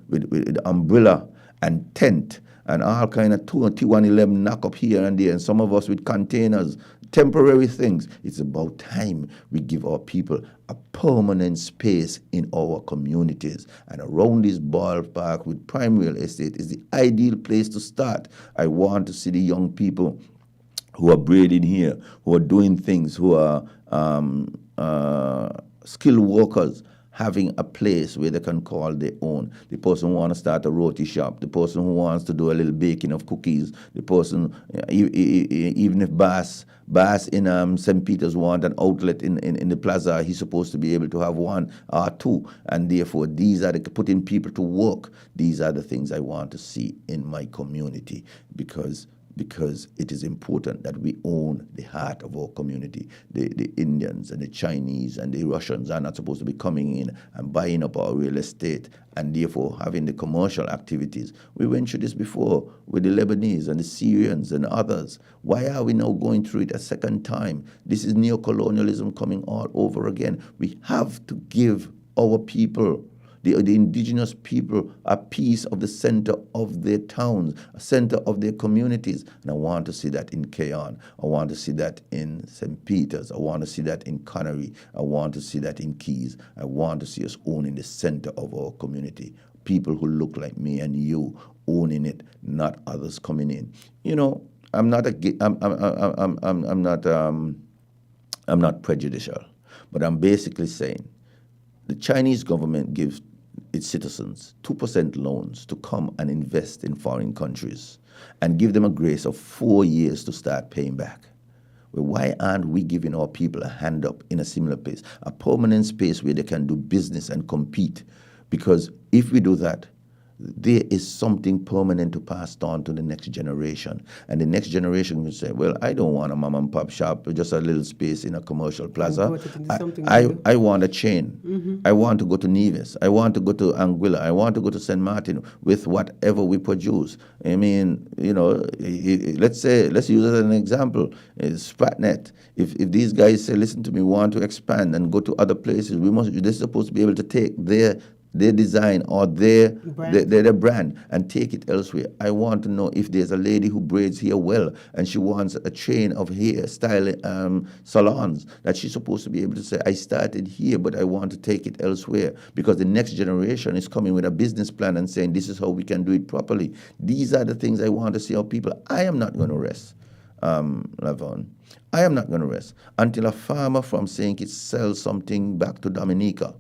umbrella and tent and all kind of 2111 knock up here and there, and some of us with containers, temporary things. It's about time we give our people a permanent space in our communities. And around this ballpark with prime real estate is the ideal place to start. I want to see the young people who are braiding here, who are doing things, who are skilled workers, having a place where they can call their own. The person who wants to start a roti shop, the person who wants to do a little baking of cookies, the person, even if Bass in St. Peter's want an outlet in the plaza, he's supposed to be able to have 1 or 2. And therefore, these are putting people to work. These are the things I want to see in my community, because because it is important that we own the heart of our community. The Indians and the Chinese and the Russians are not supposed to be coming in and buying up our real estate and therefore having the commercial activities. We went through this before with the Lebanese and the Syrians and others. Why are we now going through it a second time? This is neocolonialism coming all over again. We have to give our people, the indigenous people, a piece of the center of their towns, a center of their communities. And I want to see that in Keyon. I want to see that in St. Peter's. I want to see that in Connery. I want to see that in Keys. I want to see us owning the center of our community. People who look like me and you owning it, not others coming in. You know, I'm not prejudicial, but I'm basically saying the Chinese government gives its citizens 2% loans to come and invest in foreign countries and give them a grace of 4 years to start paying back. Well, why aren't we giving our people a hand up in a similar place, a permanent space where they can do business and compete? Because if we do that, there is something permanent to pass on to the next generation. And the next generation will say, well, I don't want a mom and pop shop, just a little space in a commercial plaza. I want a chain. Mm-hmm. I want to go to Nevis. I want to go to Anguilla. I want to go to St. Martin with whatever we produce. I mean, you know, let's use it as an example. Spratnet. If these guys say, listen to me, we want to expand and go to other places, they're supposed to be able to take their design or their brand and take it elsewhere. I want to know if there's a lady who braids hair well and she wants a chain of hairstyle salons, that she's supposed to be able to say, I started here, but I want to take it elsewhere, because the next generation is coming with a business plan and saying, this is how we can do it properly. These are the things I want to see our people. I am not going to rest, Lavon. I am not going to rest until a farmer from St. Kitts sells something back to Dominica.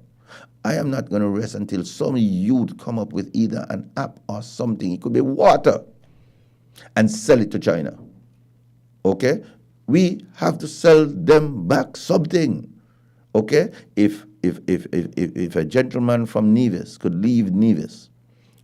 I am not going to rest until some youth come up with either an app or something. It could be water, and sell it to China. Okay? We have to sell them back something. Okay? If a gentleman from Nevis could leave Nevis,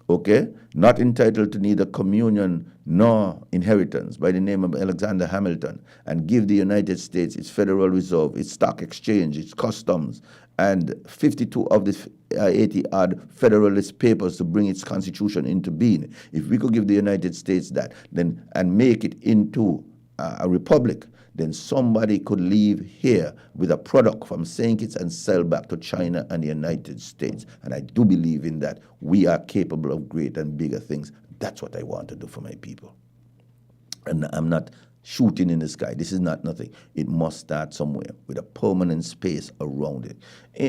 okay, not entitled to neither communion nor inheritance, by the name of Alexander Hamilton, and give the United States its Federal Reserve, its stock exchange, its customs, and 52 of the 80-odd Federalist papers to bring its constitution into being. If we could give the United States that, then and make it into a republic, then somebody could leave here with a product from St. Kitts and sell back to China and the United States. And I do believe in that. We are capable of great and bigger things. That's what I want to do for my people. And I'm not shooting in the sky. This is not nothing. It must start somewhere with a permanent space around it.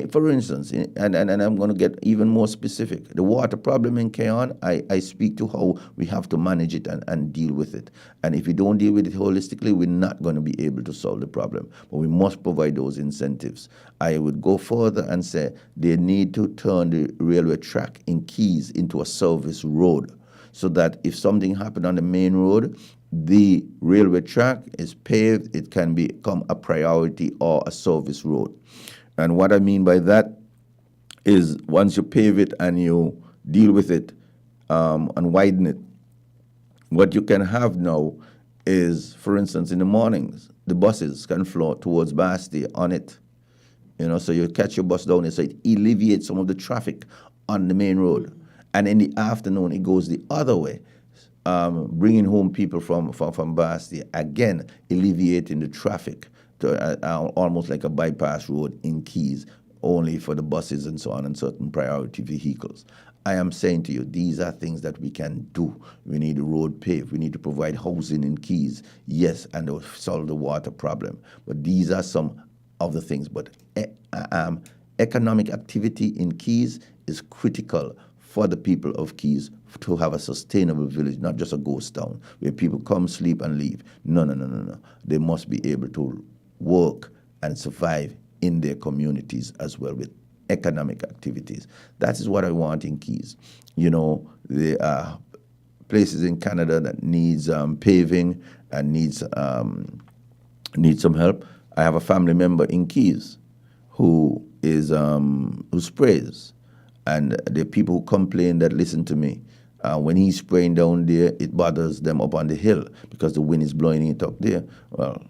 For instance, and I'm going to get even more specific, the water problem in Keyon, I speak to how we have to manage it and deal with it. And if we don't deal with it holistically, we're not going to be able to solve the problem. But we must provide those incentives. I would go further and say they need to turn the railway track in Keys into a service road, so that if something happened on the main road, the railway track is paved, it can become a priority or a service road. And what I mean by that is once you pave it and you deal with it and widen it, what you can have now is, for instance, in the mornings, the buses can flow towards Basti on it. You know, so you catch your bus down there, so it alleviates some of the traffic on the main road. And in the afternoon, it goes the other way, bringing home people from Basti, again, alleviating the traffic to almost like a bypass road in Keys, only for the buses and so on and certain priority vehicles. I am saying to you, these are things that we can do. We need a road paved. We need to provide housing in Keys, yes, and solve the water problem. But these are some of the things. But economic activity in Keys is critical for the people of Keys to have a sustainable village, not just a ghost town where people come, sleep, and leave. No. They must be able to work and survive in their communities as well with economic activities. That is what I want in Keys. You know, there are places in Canada that needs paving and needs some help. I have a family member in Keys who sprays. And there are people who complain that listen to me. When he's spraying down there, it bothers them up on the hill because the wind is blowing it up there. Well,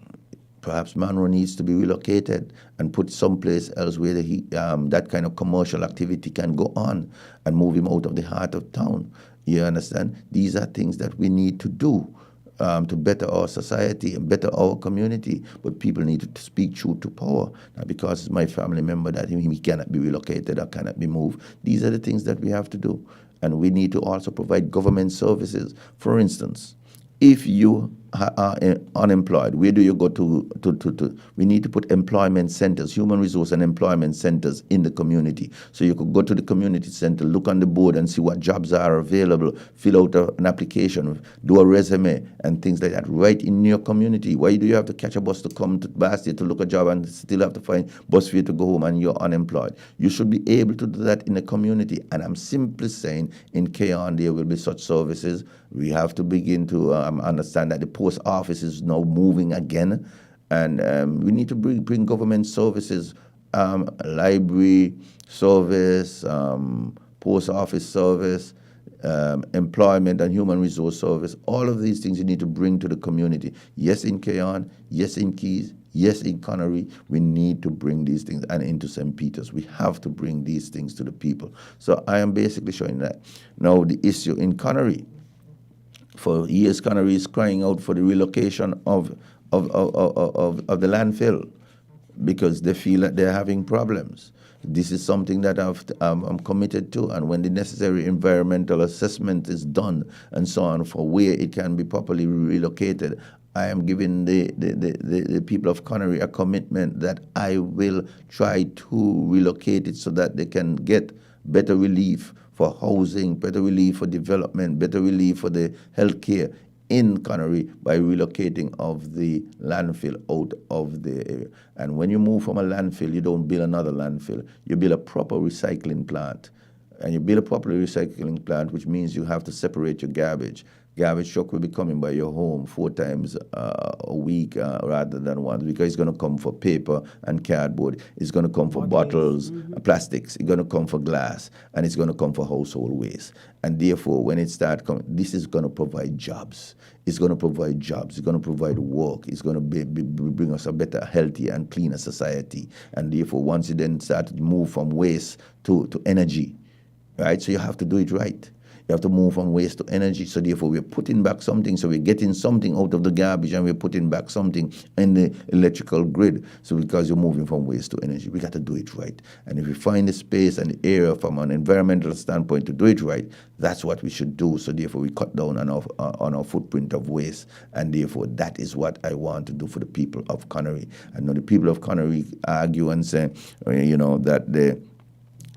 perhaps Monroe needs to be relocated and put someplace else where that kind of commercial activity can go on, and move him out of the heart of town. You understand? These are things that we need to do to better our society and better our community. But people need to speak truth to power. Now, because it's my family member that he cannot be relocated or cannot be moved. These are the things that we have to do. And we need to also provide government services. For instance, if you are unemployed, where do you go to? We need to put employment centers, human resource and employment centers in the community. So you could go to the community center, look on the board and see what jobs are available, fill out an application, do a resume and things like that right in your community. Why do you have to catch a bus to come to Basti to look a job and still have to find bus fare to go home and you're unemployed? You should be able to do that in the community. And I'm simply saying in Keon there will be such services. We have to begin to understand that the post office is now moving again, and we need to bring government services, library service, post office service, employment and human resource service. All of these things you need to bring to the community. Yes, in Keon, yes, in Keys, yes, in Connery, we need to bring these things, and into St. Peter's. We have to bring these things to the people. So I am basically showing that. Now, the issue in Connery, for years, Connery is crying out for the relocation of the landfill because they feel that they're having problems. This is something that I'm committed to, and when the necessary environmental assessment is done and so on for where it can be properly relocated, I am giving the people of Connery a commitment that I will try to relocate it so that they can get better relief for housing, better relief for development, better relief for the healthcare in Connery by relocating of the landfill out of the area. And when you move from a landfill, you don't build another landfill. You build a proper recycling plant. And you build a proper recycling plant, which means you have to separate your garbage. Garbage truck will be coming by your home 4 times a week rather than once, because it's going to come for paper and cardboard. It's going to come for bottles, plastics. It's going to come for glass, and it's going to come for household waste. And therefore, when it starts coming, this is going to provide jobs. It's going to provide jobs. It's going to provide work. It's going to bring us a better, healthier, and cleaner society. And therefore, once you then start to move from waste to energy, right? So you have to do it right. You have to move from waste to energy. So therefore, we're putting back something. So we're getting something out of the garbage, and we're putting back something in the electrical grid. So because you're moving from waste to energy, we got to do it right. And if we find the space and the area from an environmental standpoint to do it right, that's what we should do. So therefore, we cut down on our footprint of waste. And therefore, that is what I want to do for the people of Connery. I know the people of Connery argue and say, that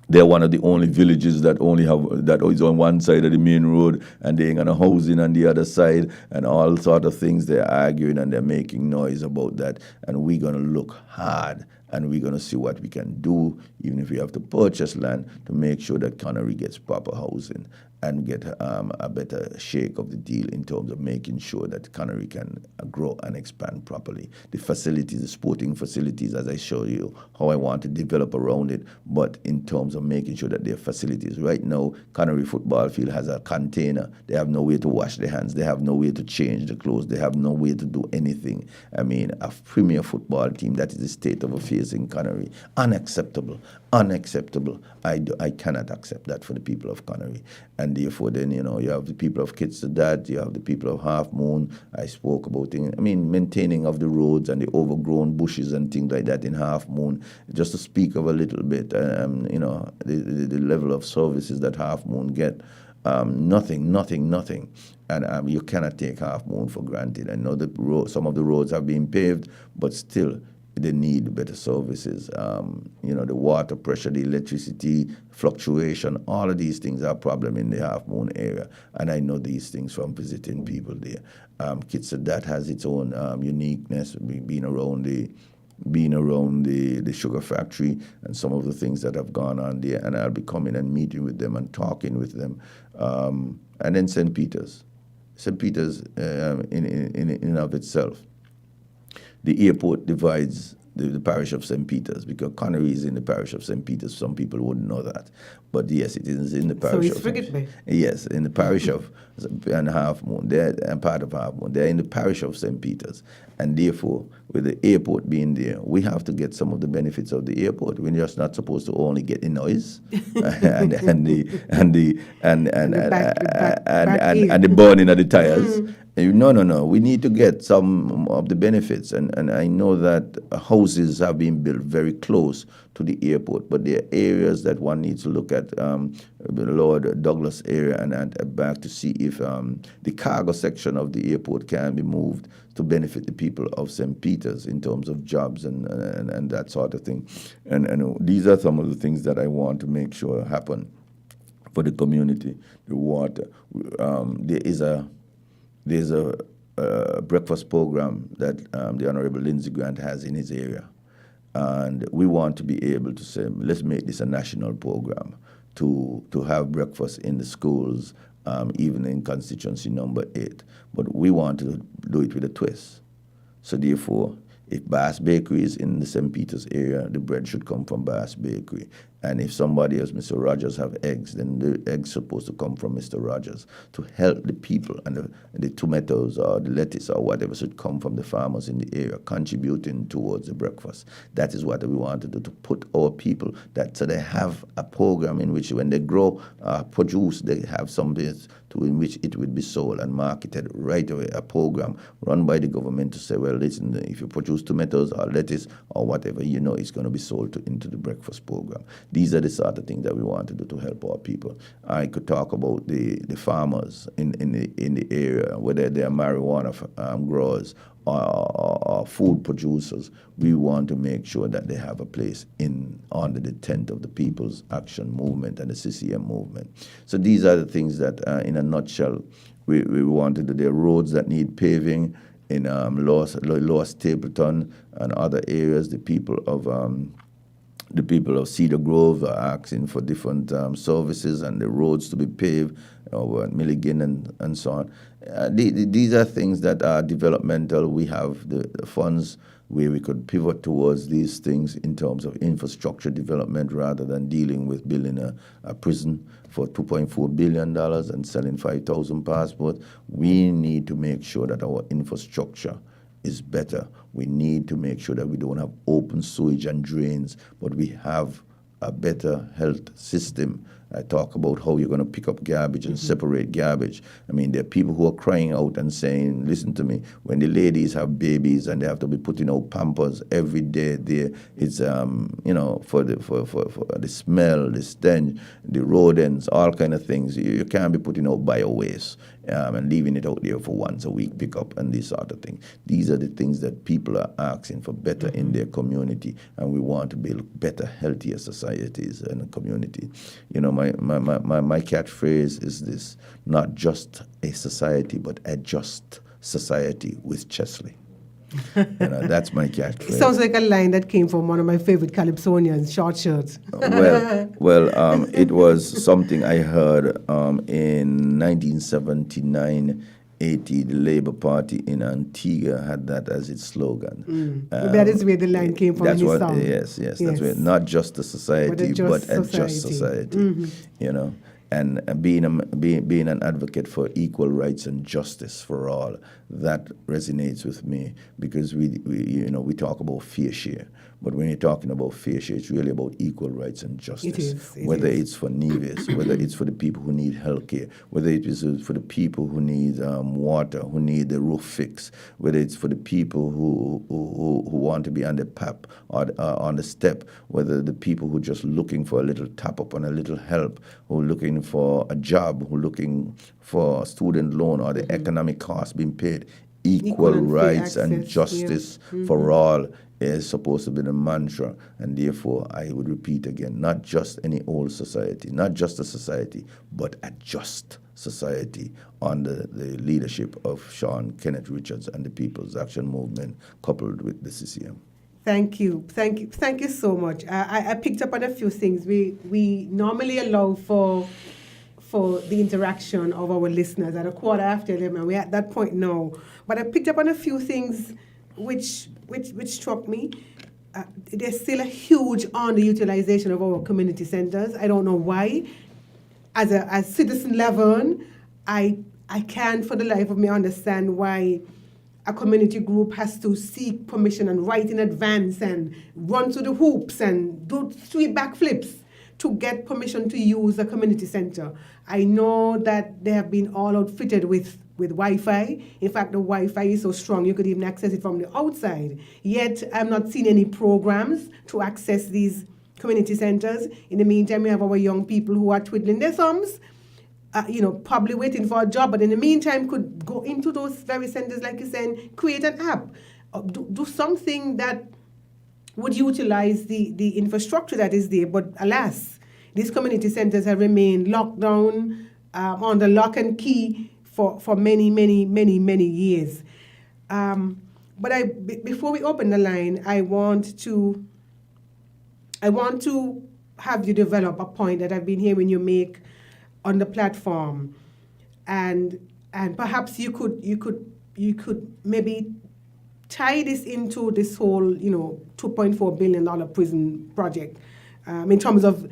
they're one of the only villages that is on one side of the main road, and they ain't got a housing on the other side, and all sort of things. They're arguing and they're making noise about that. And we're going to look hard, and we're going to see what we can do, even if we have to purchase land, to make sure that Connery gets proper housing and get a better shake of the deal in terms of making sure that Connery can grow and expand properly. The facilities, the sporting facilities, as I show you, how I want to develop around it, but in terms of making sure that their facilities. Right now, Connery football field has a container. They have no way to wash their hands. They have no way to change the clothes. They have no way to do anything. I mean, a premier football team, that is the state of affairs in Connery. Unacceptable. Unacceptable. I cannot accept that for the people of Connery. And therefore, then, you have the people of Kitsadad, you have the people of Half Moon. I spoke about maintaining of the roads and the overgrown bushes and things like that in Half Moon. Just to speak of a little bit, the level of services that Half Moon get. Nothing. And you cannot take Half Moon for granted. I know some of the roads have been paved, but still, they need better services. The water pressure, the electricity fluctuation, all of these things are a problem in the Half Moon area. And I know these things from visiting people there. Kitsadat has its own uniqueness, being around the sugar factory and some of the things that have gone on there. And I'll be coming and meeting with them and talking with them. And then St. Peter's. St. Peter's in and of itself. The airport divides the parish of St. Peter's, because Connery is in the parish of St. Peter's. Some people wouldn't know that. But yes, it is in the parish it's of Frigate Bay. Yes, in the parish of and Half Moon, and part of Half Moon. They're in the parish of St. Peter's. And therefore, with the airport being there, we have to get some of the benefits of the airport. We're just not supposed to only get the noise and the burning of the tires. No. We need to get some of the benefits. And I know that houses have been built very close to the airport, but there are areas that one needs to look at, the Lord Douglas area and back to see if the cargo section of the airport can be moved to benefit the people of St. Peter's in terms of jobs and that sort of thing. And these are some of the things that I want to make sure happen for the community. The water. There's a breakfast program that the Honorable Lindsey Grant has in his area. And we want to be able to say, let's make this a national program to have breakfast in the schools, even in constituency number 8. But we want to do it with a twist. So therefore, if Bass Bakery is in the St. Peter's area, the bread should come from Bass Bakery. And if somebody else, Mr. Rogers, have eggs, then the eggs supposed to come from Mr. Rogers to help the people. And the tomatoes or the lettuce or whatever should come from the farmers in the area, contributing towards the breakfast. That is what we want to do, to put our people, so they have a program in which when they grow produce, they have something in which it would be sold and marketed right away, a program run by the government to say, well, listen, if you produce tomatoes or lettuce or whatever, it's going to be sold into the breakfast program. These are the sort of things that we want to do to help our people. I could talk about the farmers in the area, whether they are marijuana growers or food producers. We want to make sure that they have a place under the tent of the People's Action Movement and the CCM movement. So these are the things that, in a nutshell, we want to do. There are roads that need paving in Lower Stapleton and other areas. The people of Cedar Grove are asking for different services and the roads to be paved over at Milligan and so on. These are things that are developmental. We have the funds where we could pivot towards these things in terms of infrastructure development rather than dealing with building a prison for $2.4 billion and selling 5,000 passports. We need to make sure that our infrastructure is better. We need to make sure that we don't have open sewage and drains, but we have a better health system. I talk about how you're going to pick up garbage and separate garbage. I mean, there are people who are crying out and saying, listen to me, when the ladies have babies and they have to be putting out Pampers every day, it's, for the smell, the stench, the rodents, all kind of things. You can't be putting out bio-waste and leaving it out there for once a week pickup and this sort of thing. These are the things that people are asking for better in their community, and we want to build better, healthier societies in the community. My catchphrase is this: not just a society, but a just society with Chesley. That's my catchphrase. It sounds like a line that came from one of my favorite Calypsonians, Short Shirts. It was something I heard in 1979. 80, the Labour Party in Antigua had that as its slogan. That is where the line came from in his song. Yes. That's where, not just a society, but a just society. And being an advocate for equal rights and justice for all, that resonates with me, because we talk about fair share. But when you're talking about fair share, it's really about equal rights and justice. Whether it's for Nevis, whether it's for the people who need health care, whether it is for the people who need water, who need the roof fixed, whether it's for the people who want to be on the PAP or on the step, whether the people who are just looking for a little tap up and a little help, who are looking for a job, who are looking for a student loan or the economic cost being paid. Equal rights and justice for all is supposed to be the mantra, and therefore I would repeat again, not just any old society, not just a society, but a just society under the leadership of Sean Kenneth Richards and the People's Action Movement, coupled with the CCM. Thank you so much. I picked up on a few things. We normally allow for the interaction of our listeners at 11:15, and we're at that point now. But I picked up on a few things which struck me. there's still a huge underutilization of our community centers. I don't know why. As citizen level, I can't for the life of me understand why a community group has to seek permission and write in advance and run to the hoops and do 3 backflips to get permission to use a community center. I know that they have been all outfitted with Wi-Fi. In fact, the Wi-Fi is so strong you could even access it from the outside. Yet, I'm not seeing any programs to access these community centers. In the meantime, we have our young people who are twiddling their thumbs, probably waiting for a job, but in the meantime could go into those very centers, like you said, create an app, do something that would utilize the infrastructure that is there. But alas, these community centers have remained locked down under lock and key for many, many, many, many years. But before we open the line, I want to have you develop a point that I've been hearing you make on the platform, and perhaps you could maybe tie this into this whole $2.4 billion prison project, in terms of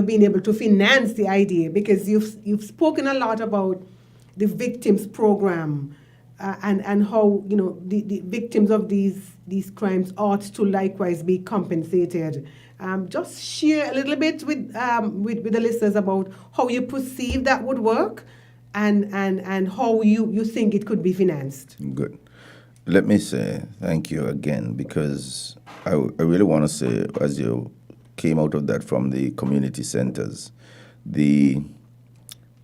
being able to finance the idea, because you've spoken a lot about the victims program, and how the victims of these crimes ought to likewise be compensated. Just share a little bit with the listeners about how you perceive that would work, and how you think it could be financed. Good. Let me say thank you again, because I really want to say, as you came out of that from the community centers, you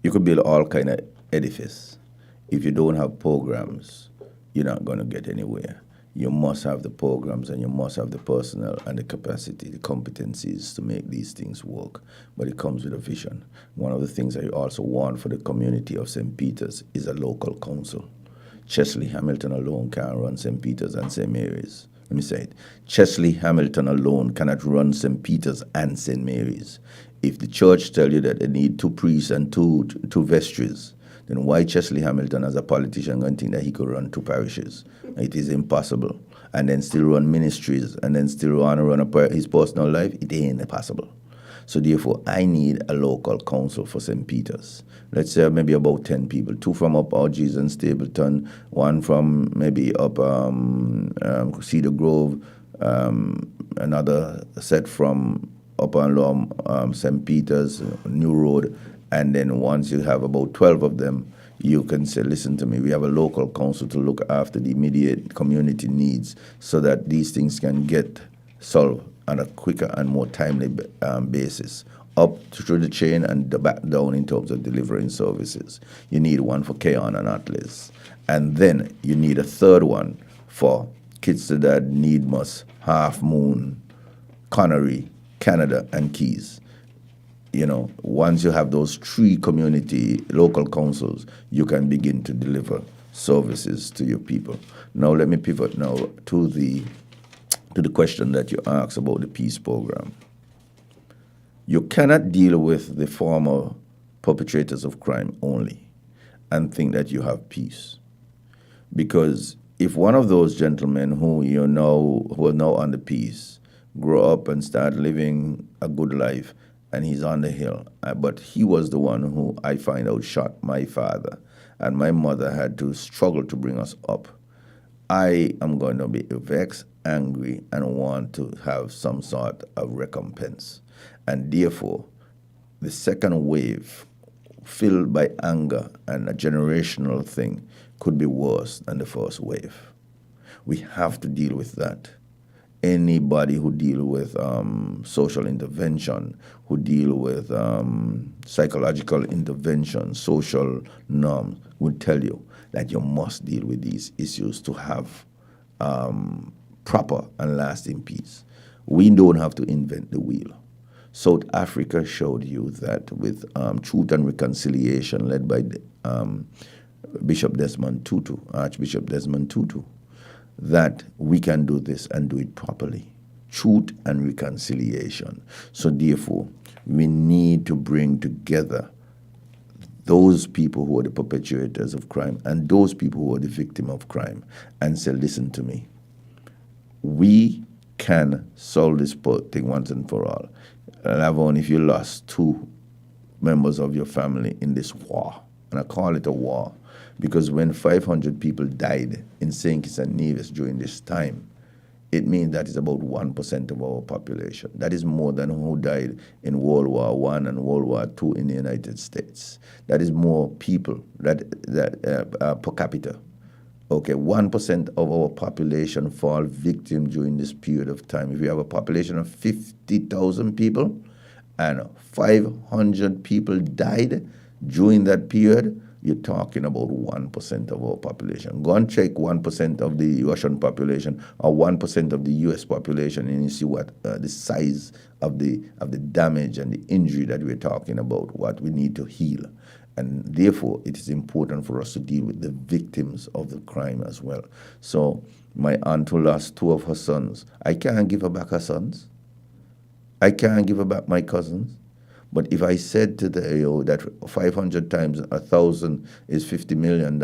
could build all kind of edifice. If you don't have programs, you're not going to get anywhere. You must have the programs, and you must have the personnel and the capacity, the competencies to make these things work. But it comes with a vision. One of the things I also want for the community of St. Peter's is a local council. Chesley Hamilton alone can't run St. Peter's and St. Mary's. Let me say it. Chesley Hamilton alone cannot run St. Peter's and St. Mary's. If the church tell you that they need 2 priests and two vestries, then why Chesley Hamilton as a politician going to think that he could run 2 parishes? It is impossible. And then still run ministries, and then still want to run his personal life? It ain't possible. So therefore, I need a local council for St. Peter's. Let's say maybe about 10 people, 2 from up Orgies and Stapleton, 1 from maybe up Cedar Grove, another set from up and along St. Peter's, New Road. And then once you have about 12 of them, you can say, listen to me, we have a local council to look after the immediate community needs so that these things can get solved on a quicker and more timely basis, up through the chain and back down in terms of delivering services. You need one for Keon and Atlas. And then you need a third one for Kitsdad, Needmus, Half Moon, Connery, Canada, and Keys. Once you have those 3 community local councils, you can begin to deliver services to your people. Now let me pivot now to the question that you asked about the peace program. You cannot deal with the former perpetrators of crime only and think that you have peace. Because if one of those gentlemen who are now on the peace grow up and start living a good life, and he's on the hill, but he was the one who I find out shot my father, and my mother had to struggle to bring us up, I am going to be vexed, angry, and want to have some sort of recompense. And therefore, the second wave, filled by anger and a generational thing, could be worse than the first wave. We have to deal with that. Anybody who deal with social intervention, who deal with psychological intervention, social norms, will tell you that you must deal with these issues to have proper and lasting peace. We don't have to invent the wheel. South Africa showed you that with Truth and Reconciliation, led by Bishop Desmond Tutu, Archbishop Desmond Tutu, that we can do this and do it properly. Truth and reconciliation. So therefore, we need to bring together those people who are the perpetrators of crime and those people who are the victim of crime and say, listen to me. We can solve this thing once and for all. Lavon, if you lost 2 members of your family in this war, and I call it a war, because when 500 people died in St. Kitts and Nevis during this time, it means that is about 1% of our population. That is more than who died in World War I and World War II in the United States. That is more people per capita. Okay, 1% of our population fall victim during this period of time. If you have a population of 50,000 people and 500 people died during that period, you're talking about 1% of our population. Go and check 1% of the Russian population or 1% of the US population, and you see what the size of the damage and the injury that we're talking about, what we need to heal. And therefore, it is important for us to deal with the victims of the crime as well. So my aunt who lost 2 of her sons, I can't give her back her sons. I can't give her back my cousins. But if I said to the AO that 500 times 1,000 is $50 million,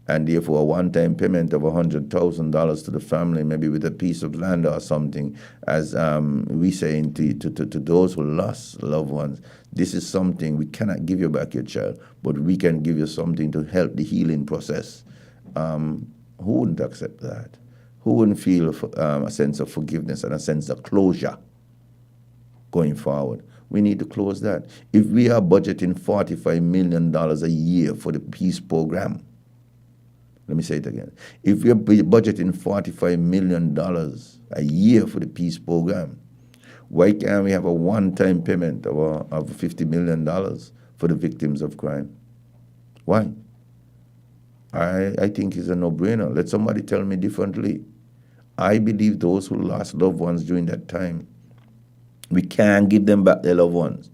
and therefore a one-time payment of $100,000 to the family, maybe with a piece of land or something, as we say to those who lost loved ones, this is something we cannot give you back your child, but we can give you something to help the healing process. Who wouldn't accept that? Who wouldn't feel a sense of forgiveness and a sense of closure going forward? We need to close that. If we are budgeting $45 million a year for the peace program, let me say it again. If we're budgeting $45 million a year for the peace program, why can't we have a one-time payment of $50 million for the victims of crime? Why? I think it's a no-brainer. Let somebody tell me differently. I believe those who lost loved ones during that time, we can't give them back their loved ones.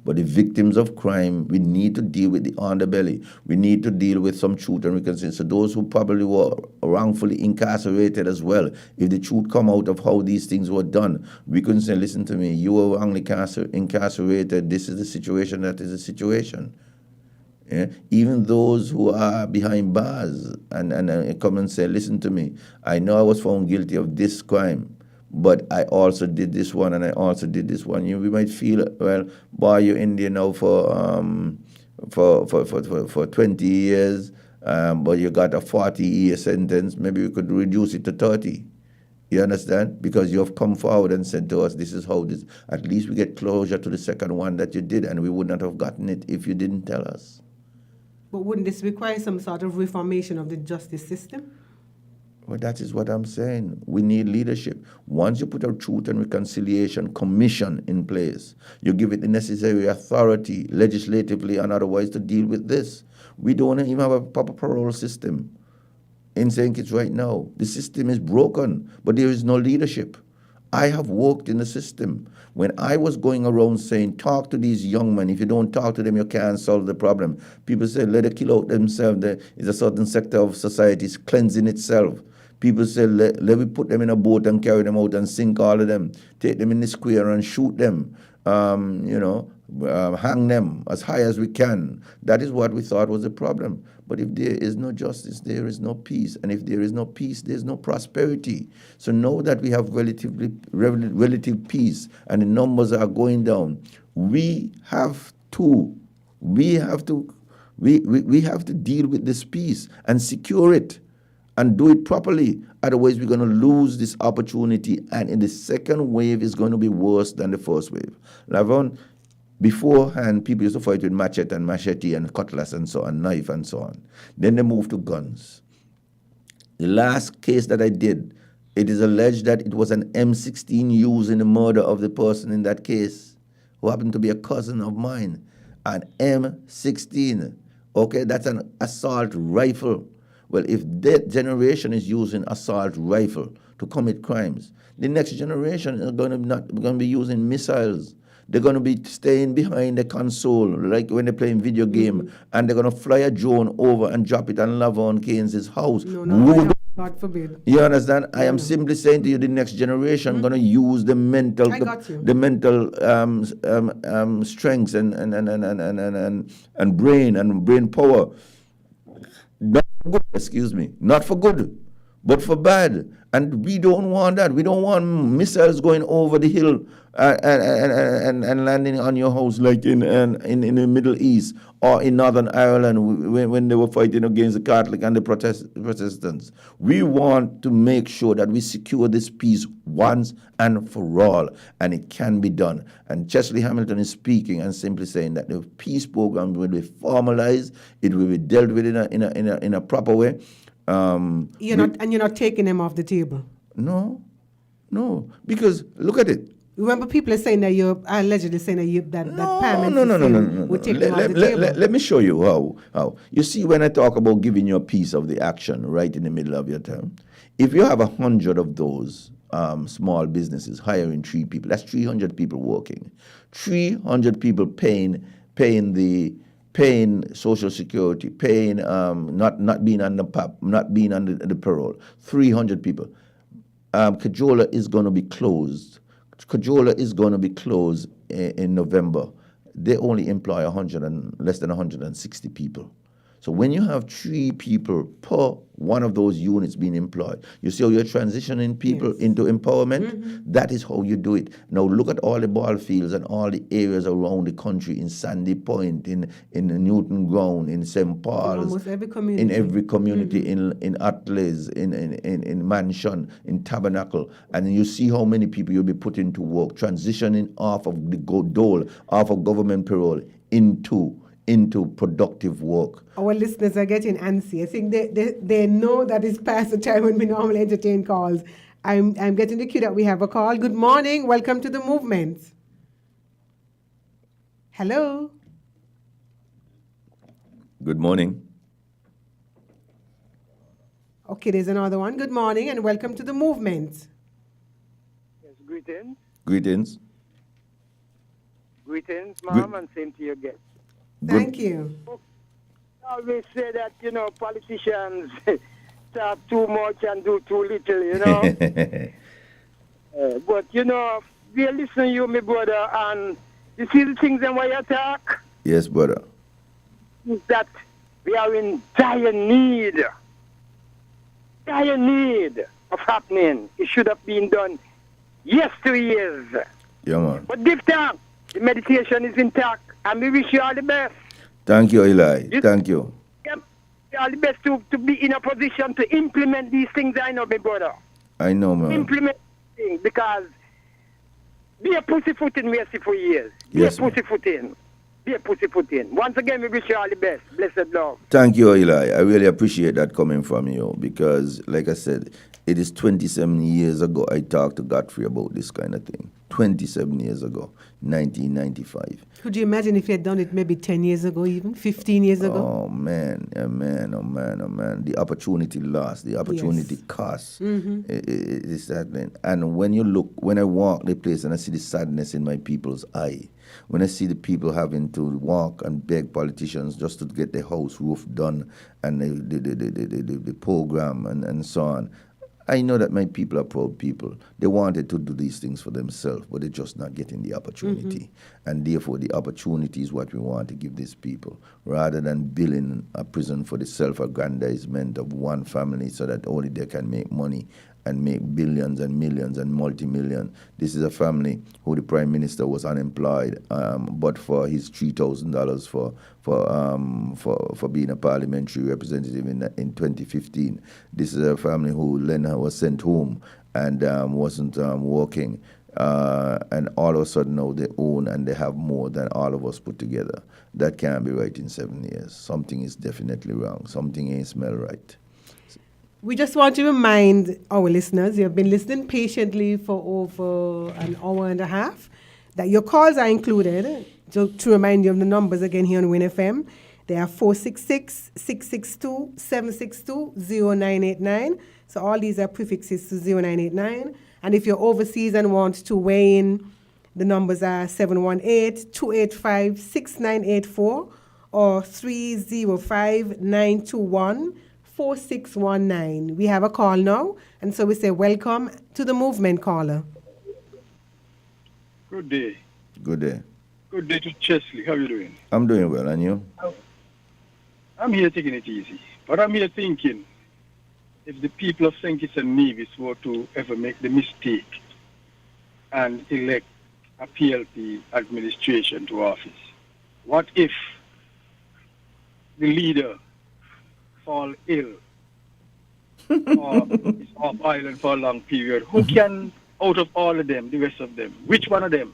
But the victims of crime, we need to deal with the underbelly. We need to deal with some truth and reconciliation. So those who probably were wrongfully incarcerated as well, if the truth come out of how these things were done, we can say, listen to me, you were wrongly incarcerated. This is the situation, that is the situation. Yeah? Even those who are behind bars and come and say, listen to me, I know I was found guilty of this crime, but I also did this one, and I also did this one. We might feel, well, boy, you're in there now for 20 years, but you got a 40-year sentence. Maybe we could reduce it to 30. You understand? Because you have come forward and said to us, this is how this, at least we get closure to the second one that you did, and we would not have gotten it if you didn't tell us. But wouldn't this require some sort of reformation of the justice system? Well, that is what I'm saying. We need leadership. Once you put a Truth and Reconciliation Commission in place, you give it the necessary authority, legislatively and otherwise, to deal with this. We don't even have a proper parole system in St. Kitts right now. The system is broken, but there is no leadership. I have worked in the system. When I was going around saying, talk to these young men, if you don't talk to them, you can't solve the problem. People say, let them kill out themselves. There is a certain sector of society is cleansing itself. People say, let me put them in a boat and carry them out and sink all of them. Take them in the square and shoot them, hang them as high as we can. That is what we thought was the problem. But if there is no justice, there is no peace. And if there is no peace, there is no prosperity. So now that we have relative peace and the numbers are going down, we have to deal with this peace and secure it and do it properly. Otherwise, we're going to lose this opportunity. And in the second wave, is going to be worse than the first wave. Lavon, beforehand, people used to fight with machete and cutlass and so on, knife and so on. Then they moved to guns. The last case that I did, it is alleged that it was an M16 used in the murder of the person in that case, who happened to be a cousin of mine. An M16. Okay, that's an assault rifle. Well, if that generation is using assault rifle to commit crimes, the next generation is going to be using missiles. They're going to be staying behind the console, like when they're playing video game, and they're going to fly a drone over and drop it on Lavon Keynes' house. No, God forbid. You understand? I am simply saying to you, the next generation going to use the mental, strengths and brain power. Not for good, not for good, but for bad. And we don't want that. We don't want missiles going over the hill and landing on your house like in the Middle East or in Northern Ireland when they were fighting against the Catholic and the Protestants. We want to make sure that we secure this peace once and for all, and it can be done. And Chesley Hamilton is speaking and simply saying that the peace program will be formalized, it will be dealt with in a proper way. You're not taking them off the table. No, because look at it. Remember, people are saying that you're allegedly saying that Pam No. would take them off the table. Let me show you how. You see, when I talk about giving you a piece of the action right in the middle of your term, if you have 100 of those small businesses hiring 3 people, that's 300 people working, 300 people paying Social Security, paying not being on the PAP, not being on the parole. 300 people. Cajola is going to be closed. Cajola is going to be closed in November. They only employ less than 160 people. So when you have 3 people per one of those units being employed, you see how you're transitioning people into empowerment? Mm-hmm. That is how you do it. Now look at all the ball fields and all the areas around the country, in Sandy Point, in Newton Ground, in St. Paul's, almost every community. In every community, mm-hmm. in Atlas, in Mansion, in Tabernacle, and you see how many people you'll be putting to work, transitioning off of the dole, off of government parole into productive work. Our listeners are getting antsy. I think they know that it's past the time when we normally entertain calls. I'm getting the cue that we have a call. Good morning. Welcome to the movement. Hello. Good morning. Okay, there's another one. Good morning and welcome to the movement. Yes, greetings. Greetings. Greetings, ma'am, and same to your guest. Thank you. I always say that, politicians talk too much and do too little, but, we listen to you, my brother, and you see the things and why you talk? Yes, brother. Is that we are in dire need of happening. It should have been done years. Yeah, man. But this time, the meditation is intact, and we wish you all the best. Thank you, Eli. Thank you. Yep. All the best to be in a position to implement these things, I know, my brother. I know, man. Implement things, because be a pussyfooting we see for years. Be Yes, a pussyfooting. Be a pussyfooting. Once again, we wish you all the best. Blessed love. Thank you, Eli. I really appreciate that coming from you because, like I said, it is 27 years ago I talked to Godfrey about this kind of thing. 27 years ago, 1995. Could you imagine if you had done it maybe 10 years ago even, 15 years ago? Oh, man. The opportunity lost, the opportunity cost. Mm-hmm. It is saddening. And when I walk the place and I see the sadness in my people's eye, when I see the people having to walk and beg politicians just to get their house roof done and the program and so on, I know that my people are proud people. They wanted to do these things for themselves, but they're just not getting the opportunity. Mm-hmm. And therefore, the opportunity is what we want to give these people, rather than building a prison for the self-aggrandizement of one family so that only they can make money and make billions and millions and multi-million. This is a family who the Prime Minister was unemployed, but for his $3,000 for being a parliamentary representative in 2015. This is a family who then was sent home and wasn't working. And all of a sudden now they own and they have more than all of us put together. That can't be right in 7 years. Something is definitely wrong. Something ain't smell right. We just want to remind our listeners, you have been listening patiently for over an hour and a half, that your calls are included. To remind you of the numbers again here on Win FM, they are 466-662-762-0989. So all these are prefixes to 0989. And if you're overseas and want to weigh in, the numbers are 718-285-6984 or 305-921-4619. We have a call now, and so we say welcome to the movement, caller. Good day. Good day. Good day to Chesley. How are you doing? I'm doing well, and you? I'm here taking it easy. But I'm here thinking, if the people of St. Kitts and Nevis were to ever make the mistake and elect a PLP administration to office, what if the leader fall ill or is off island for a long period? Who can, out of all of them, the rest of them, which one of them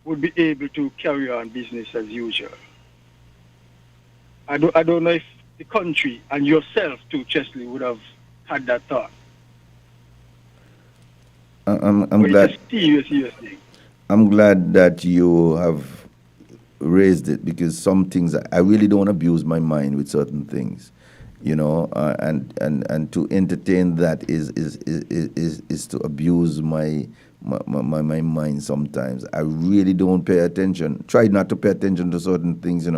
would be able to carry on business as usual? I don't know if the country and yourself too, Chesley, would have had that thought. I'm But glad. it's a serious thing. I'm glad that you have raised it, because some things I really don't abuse my mind with certain things, and to entertain that is to abuse my mind sometimes. I really don't pay attention. Try not to pay attention to certain things,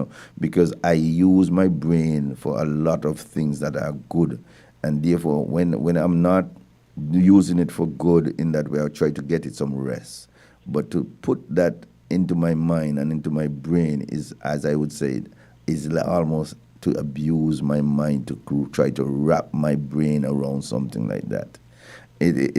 because I use my brain for a lot of things that are good, and therefore when I'm not using it for good in that way, I try to get it some rest. But to put that into my mind and into my brain is, as I would say, is almost to abuse my mind, to try to wrap my brain around something like that. It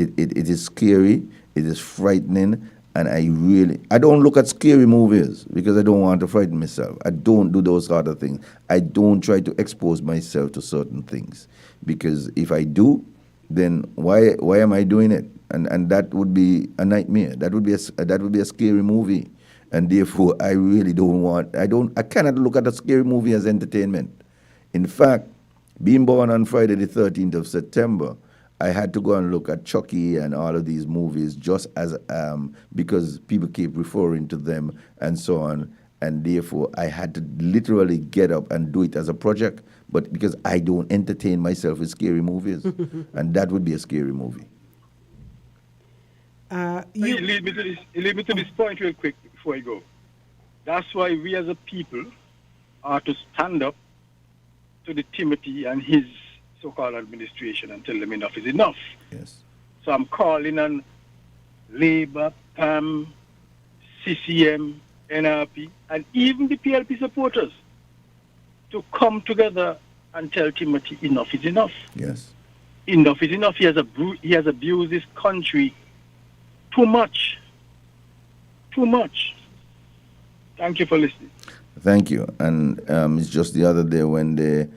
is scary, it is frightening, and I don't look at scary movies because I don't want to frighten myself. I don't do those sort of things. I don't try to expose myself to certain things, because if I do, then why am I doing it? And that would be a nightmare. That would be a scary movie, and therefore I really don't want. I cannot look at a scary movie as entertainment. In fact, being born on Friday the 13th of September, I had to go and look at Chucky and all of these movies just as because people keep referring to them and so on, and therefore I had to literally get up and do it as a project. But because I don't entertain myself with scary movies, and that would be a scary movie. You lead me to this point real quick before I go. That's why we as a people are to stand up to the Timothy and his so-called administration and tell them enough is enough. Yes. So I'm calling on Labour, PAM, CCM, NRP, and even the PLP supporters to come together and tell Timothy enough is enough. Yes. Enough is enough. He has abused this country too much. Too much. Thank you for listening. Thank you. And it's just the other day when they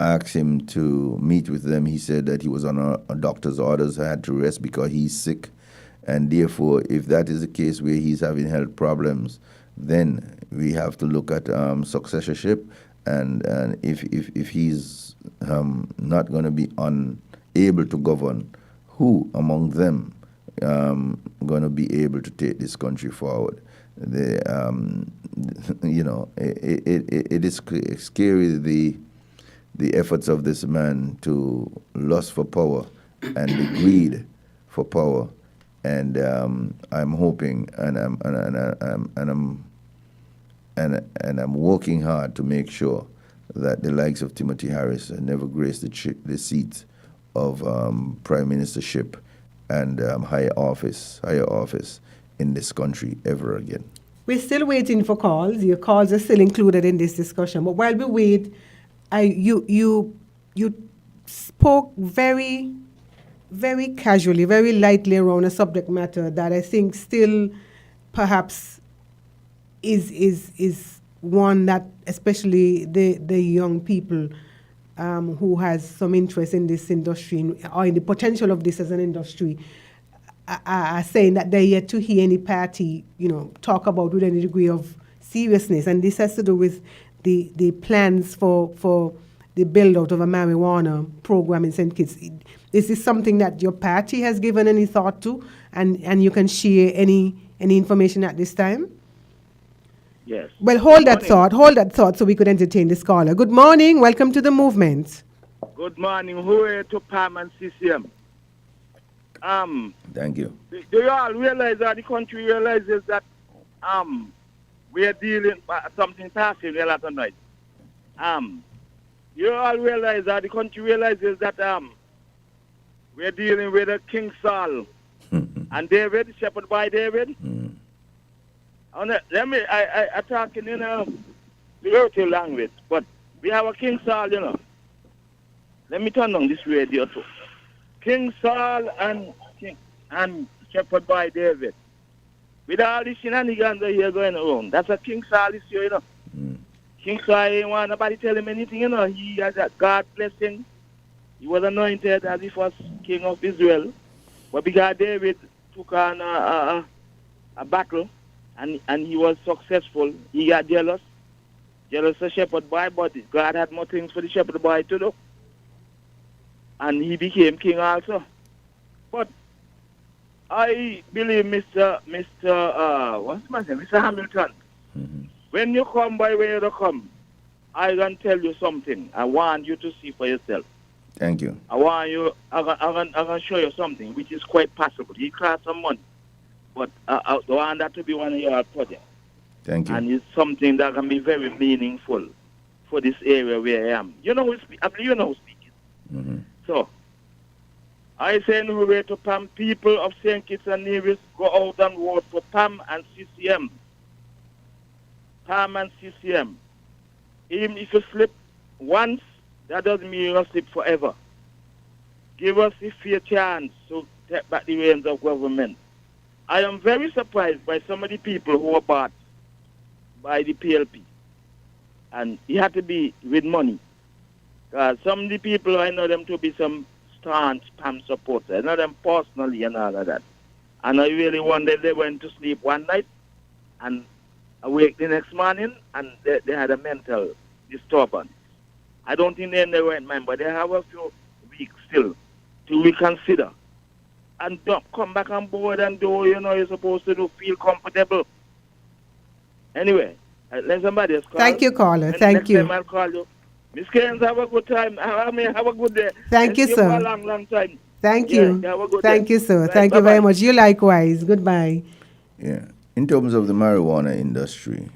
asked him to meet with them, he said that he was on a doctor's orders, had to rest because he's sick. And therefore, if that is the case where he's having health problems, then we have to look at successorship. And if he's not going to be unable to govern, who among them going to be able to take this country forward? It is scary, the efforts of this man to lust for power and the greed for power. And I'm hoping, and I'm working hard to make sure that the likes of Timothy Harris never grace the seat of prime ministership and higher office in this country ever again. We're still waiting for calls. Your calls are still included in this discussion. But while we wait, you spoke very, very casually, very lightly around a subject matter that I think still perhaps is one that especially the young people who has some interest in this industry or in the potential of this as an industry are saying that they're yet to hear any party, talk about with any degree of seriousness. And this has to do with the plans for the build-out of a marijuana program in St. Kitts. Is this something that your party has given any thought to, and you can share any information at this time? Yes. Well, hold that thought so we could entertain this caller. Good morning. Welcome to the movement. Good morning. Hooray to PAM and CCM. Thank you. Do you all realize that the country realizes that we are dealing with something passing a lot of night? You all realize that the country realizes that we are dealing with a King Saul and David, shepherd by David. I talk in the earthly language, but we have a King Saul, let me turn on this radio too. King Saul and Shepherd Boy David. With all the shenanigans that here going around, that's a King Saul is here, you know. King Saul ain't want nobody tell him anything, you know. He has a God blessing. He was anointed as if was king of Israel. But because David took on a battle and he was successful, he got jealous. Jealous of Shepherd Boy, but God had more things for the Shepherd Boy to do. And he became king also. But I believe Mr. What's my name? Mr. Hamilton. When you come by where you come, I can tell you something. I want you to see for yourself. Thank you. I can show you something which is quite possible. It costs some money, but I want that to be one of your projects. Thank you. And it's something that can be very meaningful for this area where I am. You know who's speaking. So, I say no way to PAM. People of St. Kitts and Nevis, go out and vote for PAM and CCM. PAM and CCM. Even if you slip once, that doesn't mean you're going to slip forever. Give us a fair chance to take back the reins of government. I am very surprised by some of the people who were bought by the PLP. And it had to be with money. Some of the people, I know them to be some staunch PAM supporters. I know them personally and all of that. And I really wonder they went to sleep one night and awake the next morning and they had a mental disturbance. I don't think they're in the right mind, but they have a few weeks still to reconsider. And don't come back on board and do, you're supposed to do, feel comfortable. Anyway, let somebody else call. Thank you, caller. Thank you. Next time I'll call you. Miss Keynes, have a good time. Have a good day. Thank you, sir. sir. For a long, long time. Thank you. Have a good Thank day. you, sir. Right, Thank you bye-bye. very much. You likewise. Goodbye. Yeah. In terms of the marijuana industry,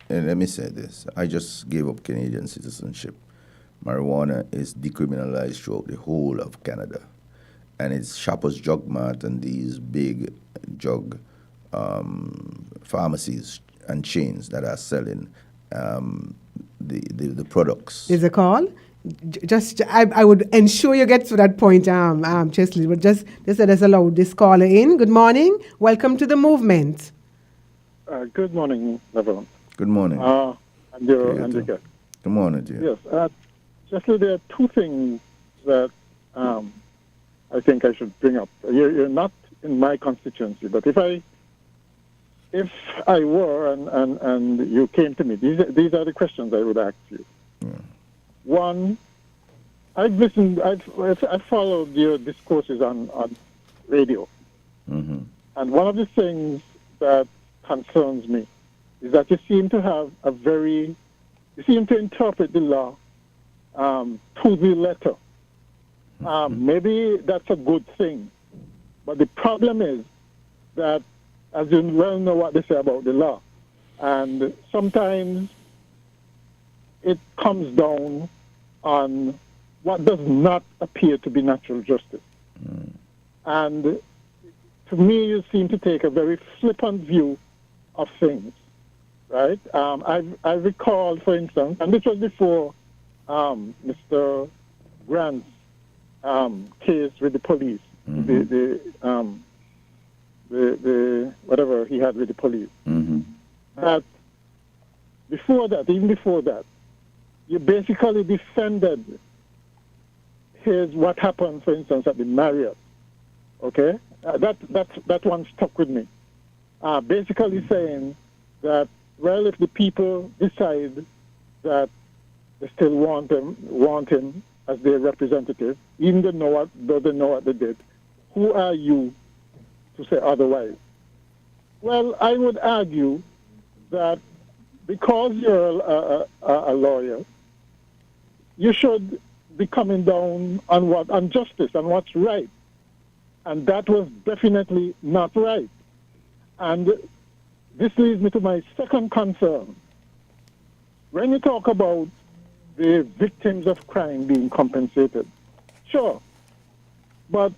and let me say this. I just gave up Canadian citizenship. Marijuana is decriminalized throughout the whole of Canada. And it's Shoppers Drug Mart and these big drug pharmacies and chains that are selling the products. Is a call? I would ensure you get to that point, Chesley, but just let's allow this caller in. Good morning. Welcome to the movement. Good morning, everyone. Good morning. And your guest. Good morning, dear. Yes. Chesley, there are two things that I think I should bring up. You're not in my constituency, but if I were and you came to me, these are the questions I would ask you. Yeah. One, I've followed your discourses on radio. Mm-hmm. And one of the things that concerns me is that you seem to interpret the law to the letter. Maybe that's a good thing. But the problem is that, as you well know what they say about the law, and sometimes it comes down on what does not appear to be natural justice. And to me, you seem to take a very flippant view of things, right? I recall, for instance, and this was before Mr. Grant's case with the police, the whatever he had with the police. That even before that, you basically defended what happened, for instance, at the Marriott. Okay, that one stuck with me. Basically saying that, well, if the people decide that they still want him as their representative, even though they know what they did, who are you to say otherwise? Well, I would argue that because you're a lawyer, you should be coming down on justice and what's right. And that was definitely not right. And this leads me to my second concern. When you talk about the victims of crime being compensated, sure, but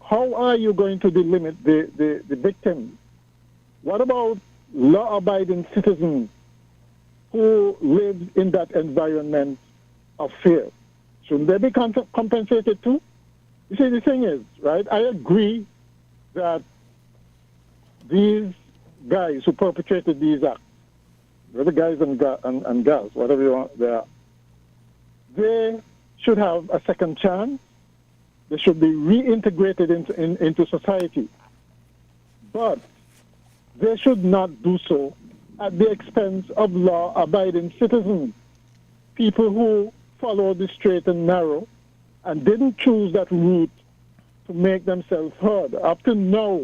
how are you going to delimit the victims? What about law-abiding citizens who live in that environment of fear? Shouldn't they be compensated too? You see, the thing is, right, I agree that these guys who perpetrated these acts, whether guys and girls, whatever you want, they should have a second chance. They should be reintegrated into society. But they should not do so at the expense of law-abiding citizens, people who follow the straight and narrow and didn't choose that route to make themselves heard. Up to now,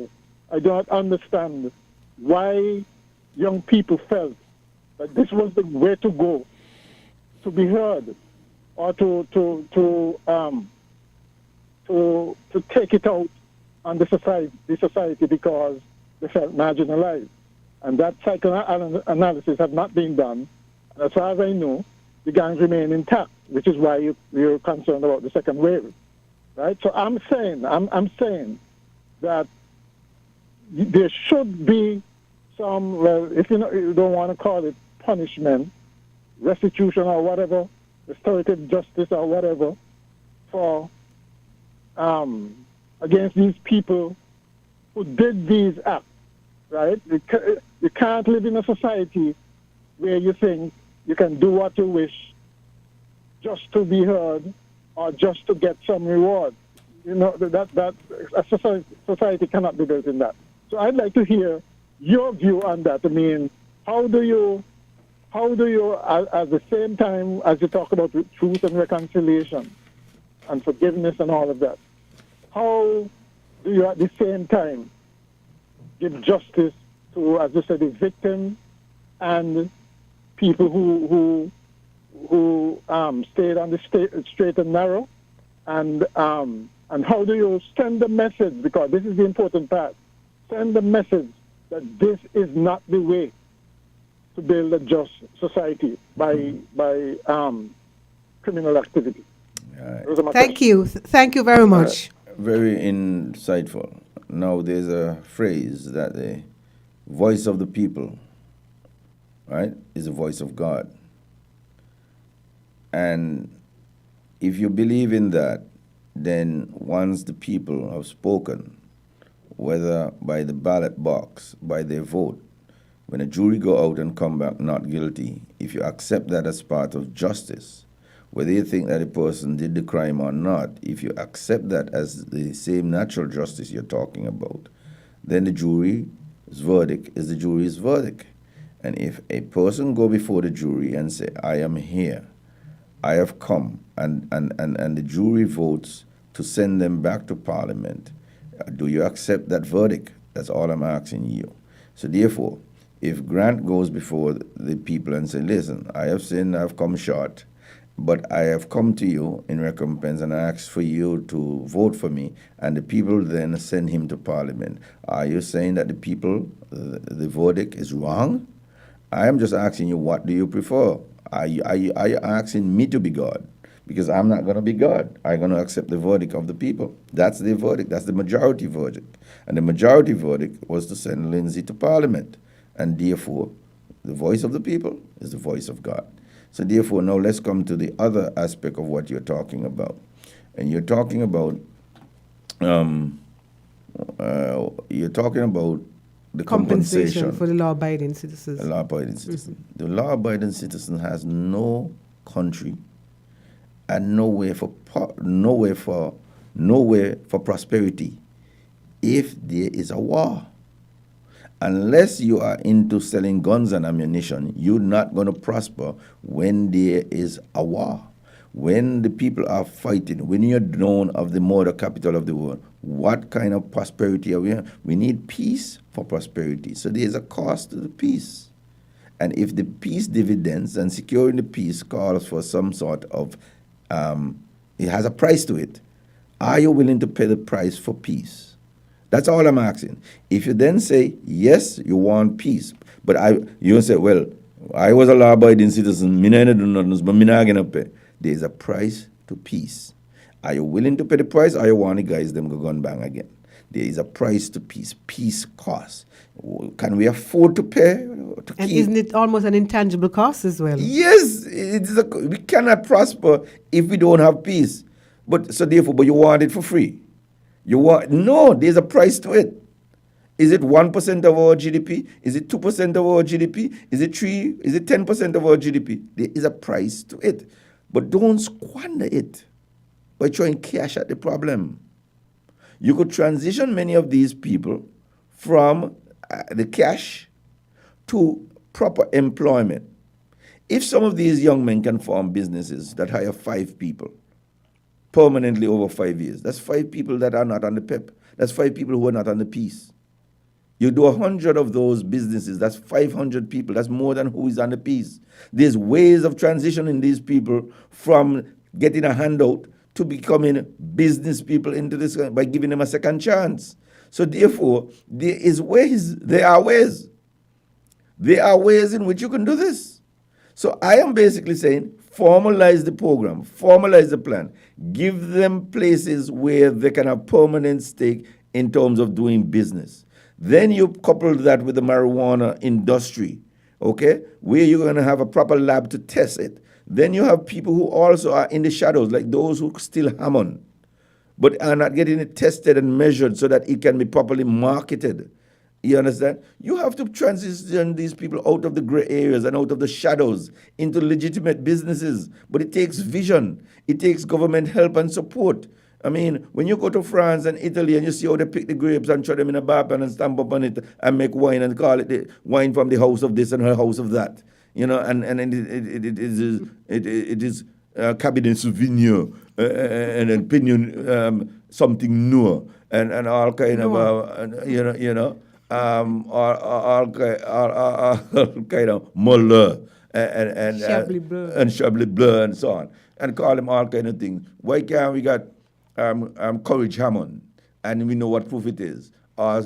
I don't understand why young people felt that this was the way to go, to be heard, or to take it out on the society because they felt marginalized. And that psychoanalysis has not been done. And as far as I know, the gangs remain intact, which is why you're concerned about the second wave, right? So I'm saying that there should be some, well, if you don't want to call it punishment, restitution or whatever, restorative justice or whatever, for against these people who did these acts, right? You can't live in a society where you think you can do what you wish just to be heard or just to get some reward. You know, that a society cannot be built in that. So I'd like to hear your view on that. I mean, how do you, at the same time as you talk about truth and reconciliation and forgiveness and all of that, how do you at the same time give justice to, as you said, the victim and people who stayed on the straight and narrow, and how do you send the message, because this is the important part, send the message that this is not the way to build a just society by criminal activity. Thank you. Thank you very much. Very insightful. Now there's a phrase that the voice of the people, right, is the voice of God. And if you believe in that, then once the people have spoken, whether by the ballot box, by their vote, when a jury go out and come back not guilty, if you accept that as part of justice, whether you think that a person did the crime or not, if you accept that as the same natural justice you're talking about, then the jury's verdict is the jury's verdict. And if a person go before the jury and say, I am here, I have come, and the jury votes to send them back to Parliament, do you accept that verdict? That's all I'm asking you. So therefore, if Grant goes before the people and say, listen, I have sinned, I have come short, but I have come to you in recompense and I ask for you to vote for me, and the people then send him to Parliament, are you saying that the people, the verdict is wrong? I am just asking you, what do you prefer? Are you asking me to be God? Because I'm not going to be God. I'm going to accept the verdict of the people. That's the verdict. That's the majority verdict. And the majority verdict was to send Lindsay to Parliament. And therefore, the voice of the people is the voice of God. So therefore, now let's come to the other aspect of what you're talking about. And you're talking about the compensation for the law-abiding citizens. The law-abiding citizen. The law-abiding citizen has no country and nowhere for prosperity if there is a war. Unless you are into selling guns and ammunition, you're not going to prosper when there is a war. When the people are fighting, when you're known of the murder capital of the world, what kind of prosperity are we in? We need peace for prosperity. So there's a cost to the peace. And if the peace dividends and securing the peace calls for some sort of, it has a price to it, are you willing to pay the price for peace? That's all I'm asking. If you then say, yes, you want peace, but you say, well, I was a law-abiding citizen, me not do nothing, but me not gonna pay. There's a price to peace. Are you willing to pay the price, or you want the guys them go gun bang again? There is a price to peace. Peace costs. Can we afford to pay to And keep? isn't it almost an intangible cost as well? Yes, we cannot prosper if we don't have peace. But you want it for free. No, there's a price to it. Is it 1% of our GDP? Is it 2% of our GDP? Is it 3? Is it 10% of our GDP? There is a price to it. But don't squander it by trying cash at the problem. You could transition many of these people from the cash to proper employment. If some of these young men can form businesses that hire 5 people permanently over 5 years, that's 5 people that are not on the PEP. That's 5 people who are not on the peace. You do 100 of those businesses, that's 500 people. That's more than who is on the peace. There's ways of transitioning these people from getting a handout to becoming business people into this by giving them a second chance. So therefore, there are ways. There are ways in which you can do this. So I am basically saying, formalize the program, formalize the plan, give them places where they can have permanent stake in terms of doing business. Then you couple that with the marijuana industry, okay, where you're going to have a proper lab to test it. Then you have people who also are in the shadows, like those who still hammer, but are not getting it tested and measured so that it can be properly marketed. You understand? You have to transition these people out of the gray areas and out of the shadows into legitimate businesses. But it takes vision. It takes government help and support. I mean, when you go to France and Italy and you see how they pick the grapes and throw them in a bar pan and stamp up on it and make wine and call it the wine from the house of this and her house of that, you know, and it is Cabernet Sauvignon and opinion something new and all kind of all kind of Muller and Chablis Bleu and so on, and call them all kind of things. Why can't we got Courage Hammond, and we know what proof it is, or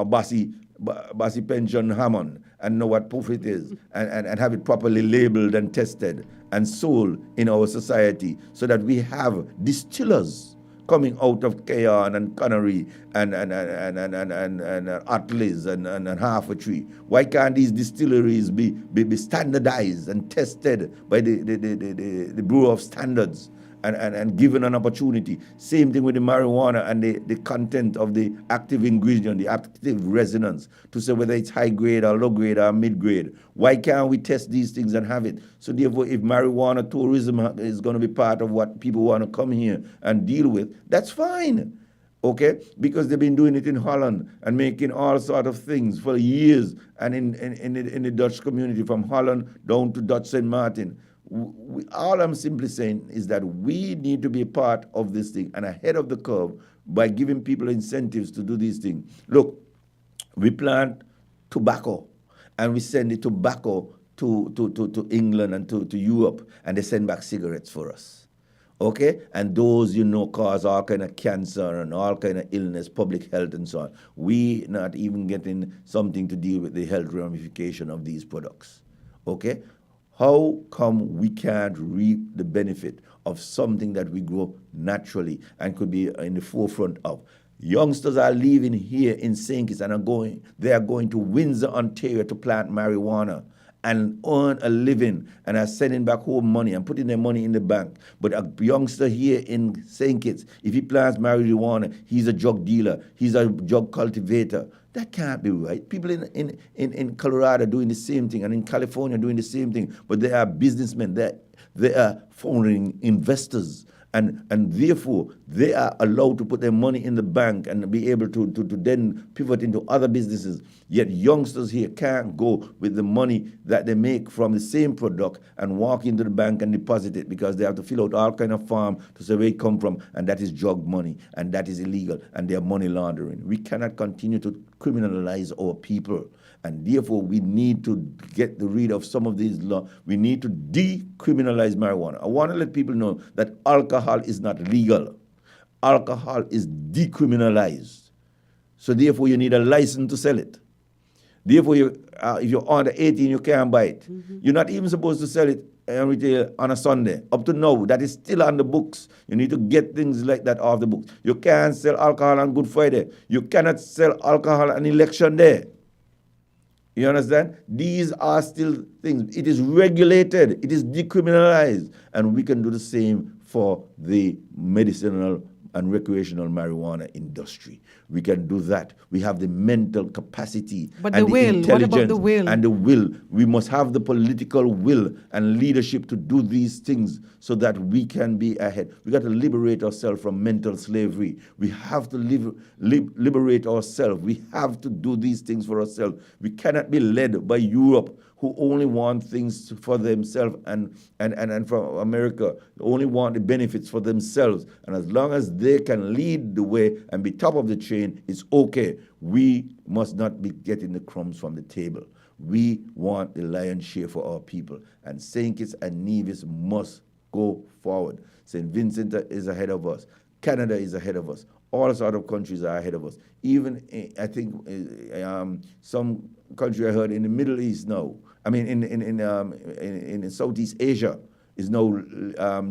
Bassi Pension Hammond, and know what proof it is, and have it properly labeled and tested and sold in our society, so that we have distillers coming out of Cayon and Connery and Atlas and Half-a-Tree. Why can't these distilleries be standardized and tested by the Bureau of Standards and given an opportunity? Same thing with the marijuana and the content of the active ingredient, the active resonance, to say whether it's high grade or low grade or mid grade. Why can't we test these things and have it? So therefore, if marijuana tourism is going to be part of what people want to come here and deal with, that's fine. Okay? Because they've been doing it in Holland and making all sort of things for years, and in the Dutch community, from Holland down to Dutch St. Martin. All I'm simply saying is that we need to be a part of this thing and ahead of the curve by giving people incentives to do these things. Look, we plant tobacco and we send the tobacco to England and to Europe, and they send back cigarettes for us. Okay? And those, cause all kind of cancer and all kind of illness, public health and so on. We not even getting something to deal with the health ramification of these products. Okay? How come we can't reap the benefit of something that we grow naturally and could be in the forefront of? Youngsters are leaving here in St. Kitts and they are going to Windsor, Ontario to plant marijuana and earn a living, and are sending back home money and putting their money in the bank. But a youngster here in St. Kitts, if he plants marijuana, he's a drug dealer, he's a drug cultivator. That can't be right. People in Colorado doing the same thing, and in California doing the same thing, but they are businessmen, they are foreign investors, and therefore they are allowed to put their money in the bank and be able to then pivot into other businesses. Yet youngsters here can't go with the money that they make from the same product and walk into the bank and deposit it, because they have to fill out all kind of form to say where it come from, and that is drug money, and that is illegal, and they are money laundering. We cannot continue to criminalize our people, and therefore we need to get rid of some of these laws. We need to decriminalize marijuana. I want to let people know that alcohol is not legal. Alcohol is decriminalized. So therefore you need a license to sell it. Therefore, if you're under 18, you can't buy it. Mm-hmm. You're not even supposed to sell it retail on a Sunday. Up to now, that is still on the books. You need to get things like that off the books. You can't sell alcohol on Good Friday. You cannot sell alcohol on Election Day. You understand? These are still things. It is regulated. It is decriminalized. And we can do the same for the medicinal and recreational marijuana industry. We can do that. We have the mental capacity But and the will, what intelligence about the will? and the will. We must have the political will and leadership to do these things so that we can be ahead. We got to liberate ourselves from mental slavery. We have to liberate ourselves. We have to do these things for ourselves. We cannot be led by Europe, who only want things for themselves, and from America, only want the benefits for themselves. And as long as they can lead the way and be top of the chain, it's okay. We must not be getting the crumbs from the table. We want the lion's share for our people. And St. Kitts and Nevis must go forward. St. Vincent is ahead of us. Canada is ahead of us. All sorts of countries are ahead of us. Even, I think, some country I heard in the Middle East now, I mean, in Southeast Asia, is now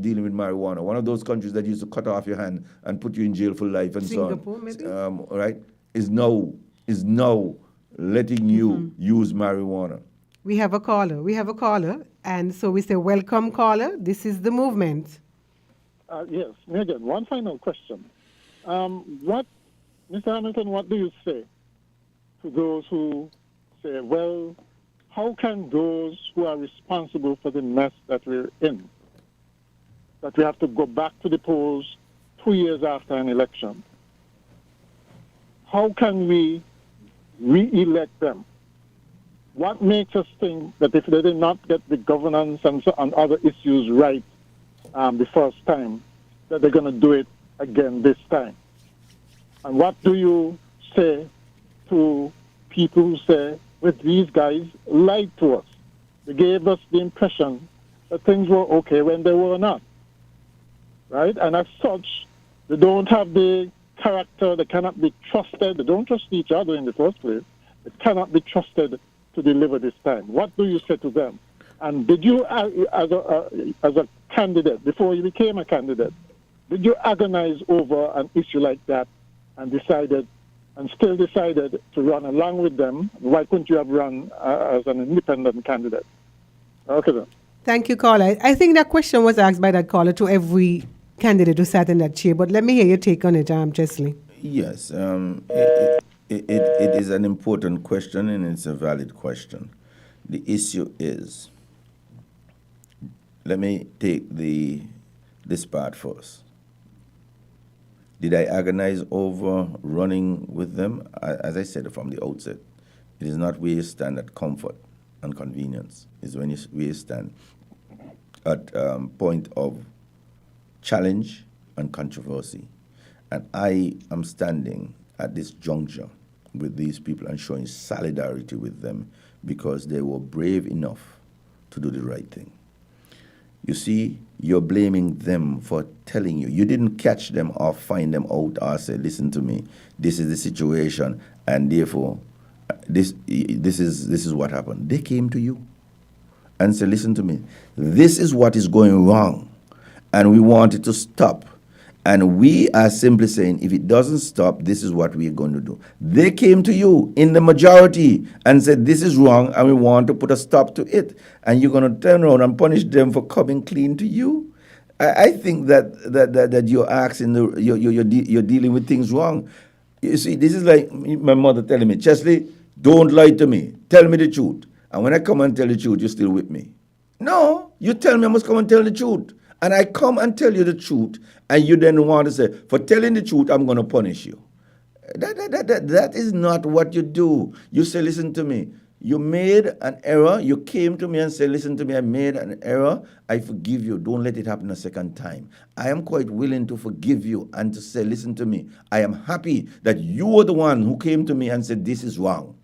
dealing with marijuana. One of those countries that used to cut off your hand and put you in jail for life and Singapore, so on, maybe? right, is now letting you use marijuana. We have a caller. And so we say, welcome, caller. This is the movement. Yes, Megan, one final question. Mr. Hamilton, what do you say to those who say, well, how can those who are responsible for the mess that we're in, that we have to go back to the polls 2 years after an election, how can we re-elect them? What makes us think that if they did not get the governance and other issues right the first time, that they're going to do it again this time? And what do you say to people who say, with these guys lied to us? They gave us the impression that things were okay when they were not. Right? And as such, they don't have the character, they cannot be trusted, they don't trust each other in the first place. They cannot be trusted to deliver this time. What do you say to them? And did you, as a candidate, before you became a candidate, did you agonize over an issue like that and still decided to run along with them? Why couldn't you have run as an independent candidate? Okay, then. Thank you, caller. I think that question was asked by that caller to every candidate who sat in that chair, but let me hear your take on it, Chesley. Yes, it is an important question and it's a valid question. The issue is, let me take this part first. Did I agonize over running with them? As I said from the outset, it is not where you stand at comfort and convenience. It's where you stand at point of challenge and controversy. And I am standing at this juncture with these people and showing solidarity with them because they were brave enough to do the right thing. You see, you're blaming them for telling you. You didn't catch them or find them out or say, listen to me, this is the situation, and therefore, this is what happened. They came to you and said, listen to me, this is what is going wrong, and we want it to stop. And we are simply saying, if it doesn't stop, this is what we are going to do. They came to you in the majority and said, this is wrong, and we want to put a stop to it. And you're going to turn around and punish them for coming clean to you? I think that you're asking, you're dealing with things wrong. You see, this is like my mother telling me, Chesley, don't lie to me. Tell me the truth. And when I come and tell the truth, you're still with me. No, you tell me I must come and tell the truth. And I come and tell you the truth, and you then want to say, for telling the truth, I'm going to punish you. That is not what you do. You say, listen to me. You made an error. You came to me and said, listen to me, I made an error. I forgive you. Don't let it happen a second time. I am quite willing to forgive you and to say, listen to me. I am happy that you were the one who came to me and said, this is wrong.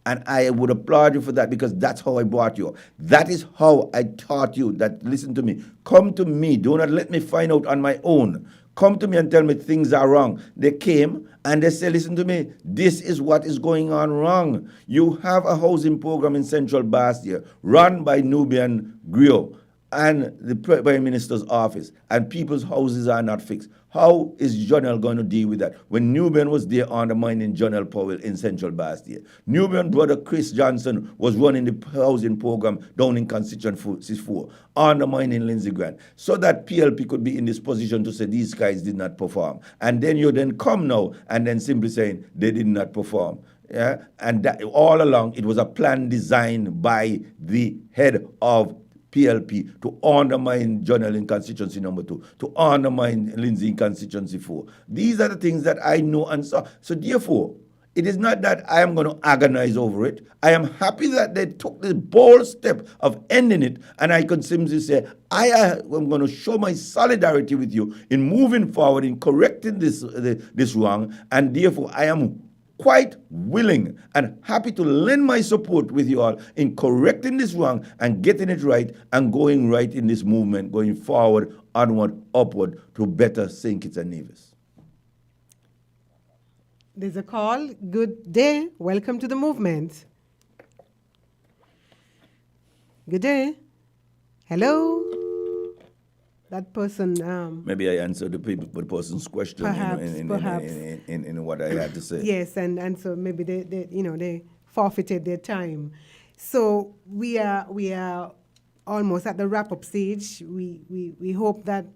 And I would applaud you for that because that's how I brought you. That is how I taught you that, listen to me, come to me. Do not let me find out on my own. Come to me and tell me things are wrong. They came and they said, listen to me, this is what is going on wrong. You have a housing program in Central Bastia run by Nubian Griot. and the Prime Minister's office, and people's houses are not fixed. How is Jonel going to deal with that? When Nubian was there undermining Jonel Powell in Central Bastia, Nubian brother Chris Johnson was running the housing program down in constituency 4, undermining Lindsey Grant, so that PLP could be in this position to say these guys did not perform. And then you then come now and then simply saying they did not perform. Yeah, and that all along it was a plan designed by the head of PLP to undermine Jonel in constituency number 2, to undermine Lindsay in constituency 4. These are the things that I know and saw. So therefore, it is not that I am going to agonize over it. I am happy that they took the bold step of ending it, and I can simply say, I am going to show my solidarity with you in moving forward, in correcting this wrong, and therefore I am quite willing and happy to lend my support with you all in correcting this wrong and getting it right and going right in this movement, going forward, onward, upward to better St. Kitts and Nevis. There's a call. Good day. Welcome to the movement. Good day. Hello. That person. Maybe I answered the person's question Perhaps. in what I had to say. Yes, and so maybe they forfeited their time. So we are almost at the wrap up stage. We hope that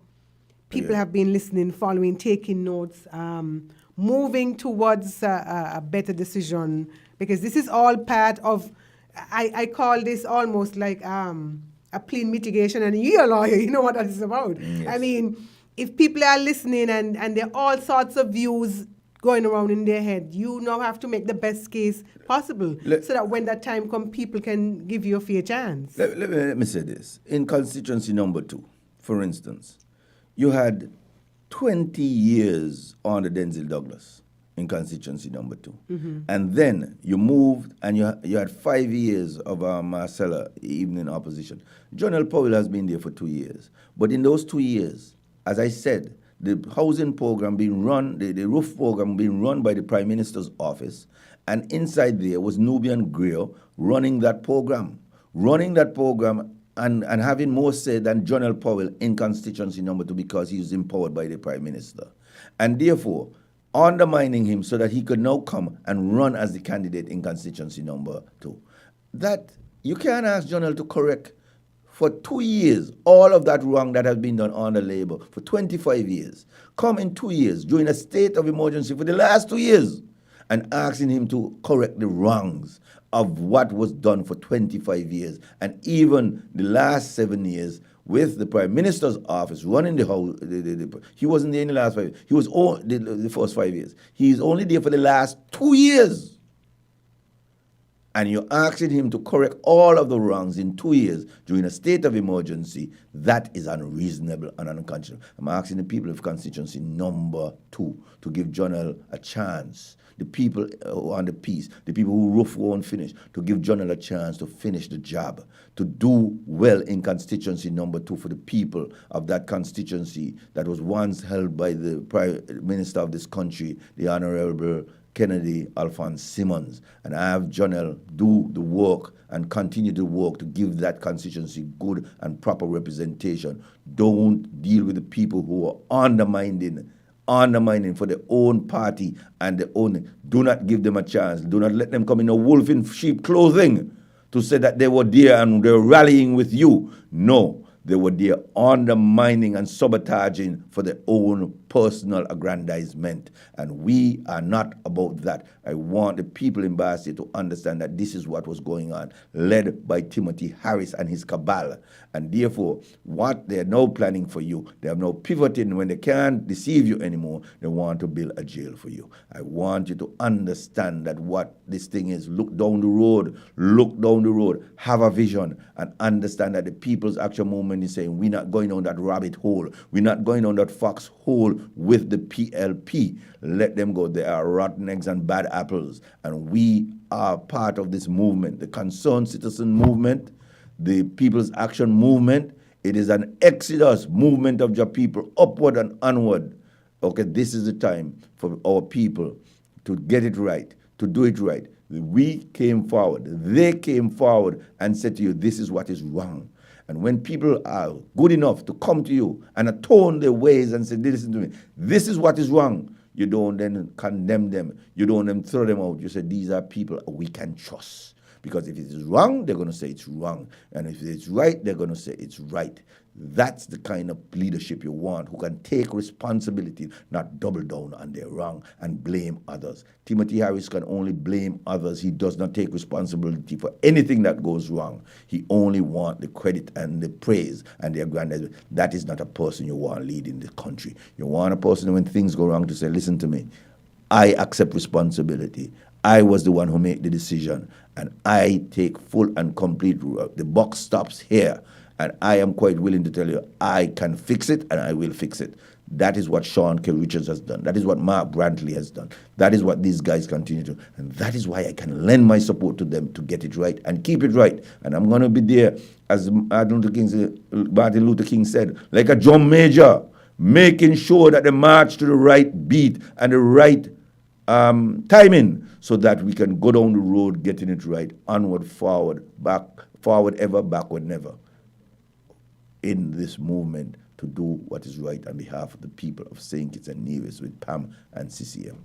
people have been listening, following, taking notes, moving towards a better decision, because this is all part of. I call this almost like a plea mitigation, and you're a lawyer, you know what that is about. Yes. I mean, if people are listening and there are all sorts of views going around in their head, you now have to make the best case possible so that when that time comes, people can give you a fair chance. Let me say this. In constituency number 2, for instance, you had 20 years under Denzel Douglas in constituency number 2. Mm-hmm. And then you moved and you had 5 years of Marcella evening opposition. Jonel Powell has been there for 2 years. But in those 2 years, as I said, the housing program being run, the roof program being run by the Prime Minister's office, and inside there was Nubian Greer running that program and having more say than Jonel Powell in constituency number 2 because he was empowered by the Prime Minister. And therefore, undermining him so that he could now come and run as the candidate in constituency number 2. That you can't ask Jonel to correct for 2 years all of that wrong that has been done under Labour for 25 years. Come in 2 years during a state of emergency for the last 2 years and asking him to correct the wrongs of what was done for 25 years and even the last 7 years with the Prime Minister's office running the whole. He wasn't there in the last 5 years. He was the first 5 years. He's only there for the last 2 years. And you're asking him to correct all of the wrongs in 2 years during a state of emergency. That is unreasonable and unconscionable. I'm asking the people of constituency number 2 to give Jonel a chance. The people who are on the peace, the people who roof won't finish, to give Jonel a chance to finish the job, to do well in constituency number 2 for the people of that constituency that was once held by the Prime Minister of this country, the Honorable Kennedy Alphonse Simmons. And I have Jonel do the work and continue to work to give that constituency good and proper representation. Don't deal with the people who are undermining for their own party and their own. Do not give them a chance. Do not let them come in a wolf in sheep clothing to say that they were there and they're rallying with you. No, they were there undermining and sabotaging for their own personal aggrandizement. And we are not about that. I want the people in Bastia to understand that this is what was going on, led by Timothy Harris and his cabal. And therefore, what they're now planning for you, they have now pivoted. When they can't deceive you anymore, they want to build a jail for you. I want you to understand that what this thing is. Look down the road, have a vision, and understand that the People's Action Movement is saying, we're not going down that rabbit hole. We're not going down that fox hole with the PLP. Let them go. They are rotten eggs and bad apples. And we are part of this movement, the Concerned Citizen Movement, the People's Action Movement. It is an exodus movement of your people, upward and onward. Okay, this is the time for our people to get it right, to do it right. We came forward. They came forward and said to you, this is what is wrong. And when people are good enough to come to you and atone their ways and say, listen to me, this is what is wrong, you don't then condemn them. You don't then throw them out. You say, these are people we can trust. Because if it is wrong, they're going to say it's wrong. And if it's right, they're going to say it's right. That's the kind of leadership you want, who can take responsibility, not double down on their wrong and blame others. Timothy Harris can only blame others. He does not take responsibility for anything that goes wrong. He only wants the credit and the praise and the aggrandizement. That is not a person you want leading the country. You want a person, when things go wrong, to say, listen to me, I accept responsibility. I was the one who made the decision, and I take full and complete, the buck stops here, and I am quite willing to tell you, I can fix it, and I will fix it. That is what Sean K. Richards has done. That is what Mark Brantley has done. That is what these guys continue to do. And that is why I can lend my support to them to get it right and keep it right. And I'm going to be there, as Martin Luther King said, like a drum major, making sure that they march to the right beat and the right timing, so that we can go down the road getting it right, onward, forward, back, forward ever, backward never, in this movement to do what is right on behalf of the people of St. Kitts and Nevis with PAM and CCM.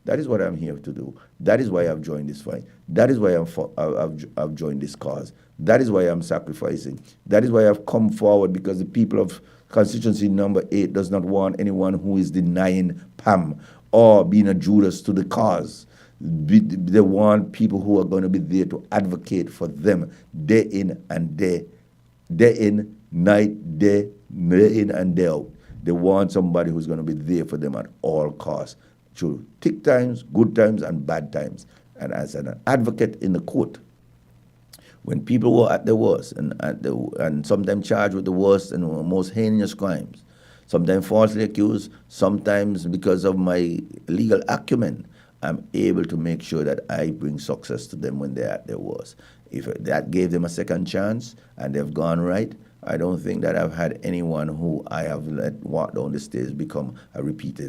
That is what I'm here to do. That is why I've joined this fight. That is why I've joined this cause. That is why I'm sacrificing. That is why I've come forward, because the people of constituency number 8 does not want anyone who is denying PAM or being a Judas to the cause. They want people who are going to be there to advocate for them day in and day in, night, day in and day out. They want somebody who's going to be there for them at all costs, through thick times, good times, and bad times. And as an advocate in the court, when people were at their worst and sometimes charged with the worst and most heinous crimes, sometimes falsely accused, sometimes because of my legal acumen, I'm able to make sure that I bring success to them when they're at their worst. If that gave them a second chance and they've gone right, I don't think that I've had anyone who I have let walk down the stairs become a repeat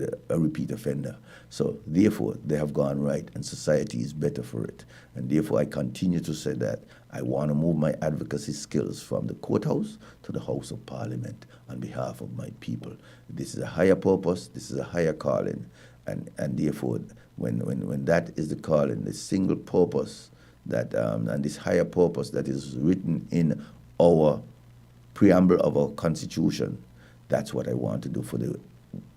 offender. So therefore, they have gone right, and society is better for it. And therefore, I continue to say that I want to move my advocacy skills from the courthouse to the House of Parliament on behalf of my people. This is a higher purpose. This is a higher calling. And therefore, when that is the calling, the single purpose that and this higher purpose that is written in our preamble of our Constitution, that's what I want to do for the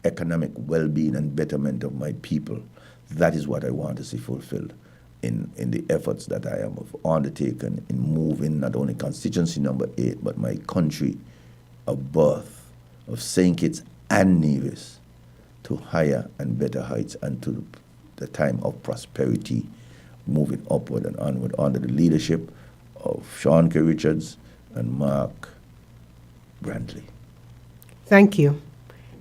economic well-being and betterment of my people. That is what I want to see fulfilled in the efforts that I have undertaken in moving not only constituency number 8, but my country of birth, of St. Kitts and Nevis, to higher and better heights and to the time of prosperity, moving upward and onward under the leadership of Sean K. Richards and Mark Brantley. Thank you.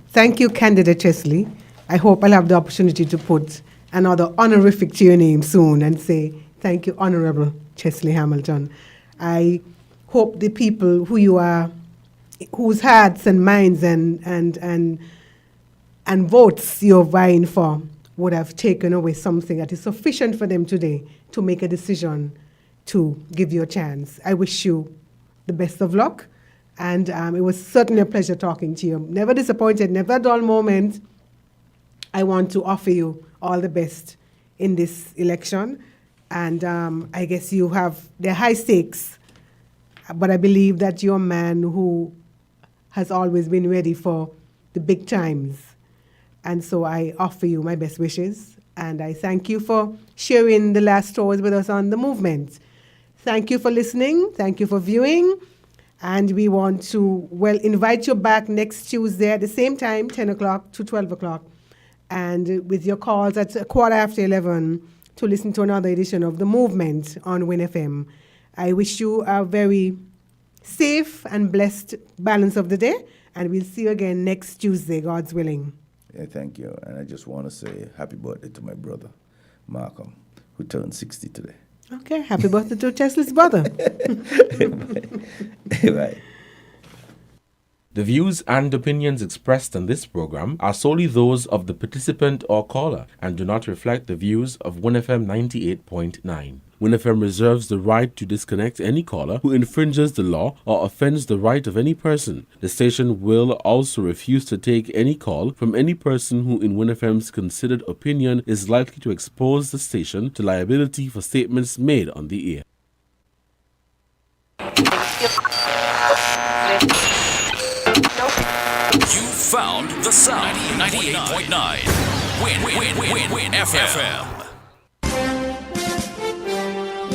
Thank you, Candidate Chesley. I hope I'll have the opportunity to put another honorific to your name soon and say, thank you, Honorable Chesley Hamilton. I hope the people who you are, whose hearts and minds and votes you're vying for would have taken away something that is sufficient for them today to make a decision to give you a chance. I wish you the best of luck. And it was certainly a pleasure talking to you. Never disappointed, never a dull moment. I want to offer you all the best in this election. And I guess they're high stakes, but I believe that you're a man who has always been ready for the big times. And so I offer you my best wishes. And I thank you for sharing the last stories with us on the movement. Thank you for listening. Thank you for viewing. And we want to, invite you back next Tuesday at the same time, 10 o'clock to 12 o'clock, and with your calls at 11:15 to listen to another edition of The Movement on Win FM. I wish you a very safe and blessed balance of the day, and we'll see you again next Tuesday, God's willing. Yeah, thank you. And I just want to say happy birthday to my brother, Malcolm, who turned 60 today. Okay, happy birthday to Chesley's brother. Right. The views and opinions expressed on this program are solely those of the participant or caller and do not reflect the views of 1FM 98.9. WinFM reserves the right to disconnect any caller who infringes the law or offends the right of any person. The station will also refuse to take any call from any person who, in WinFM's considered opinion, is likely to expose the station to liability for statements made on the air. You found the sound. 98.9. Win FM.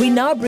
We now bring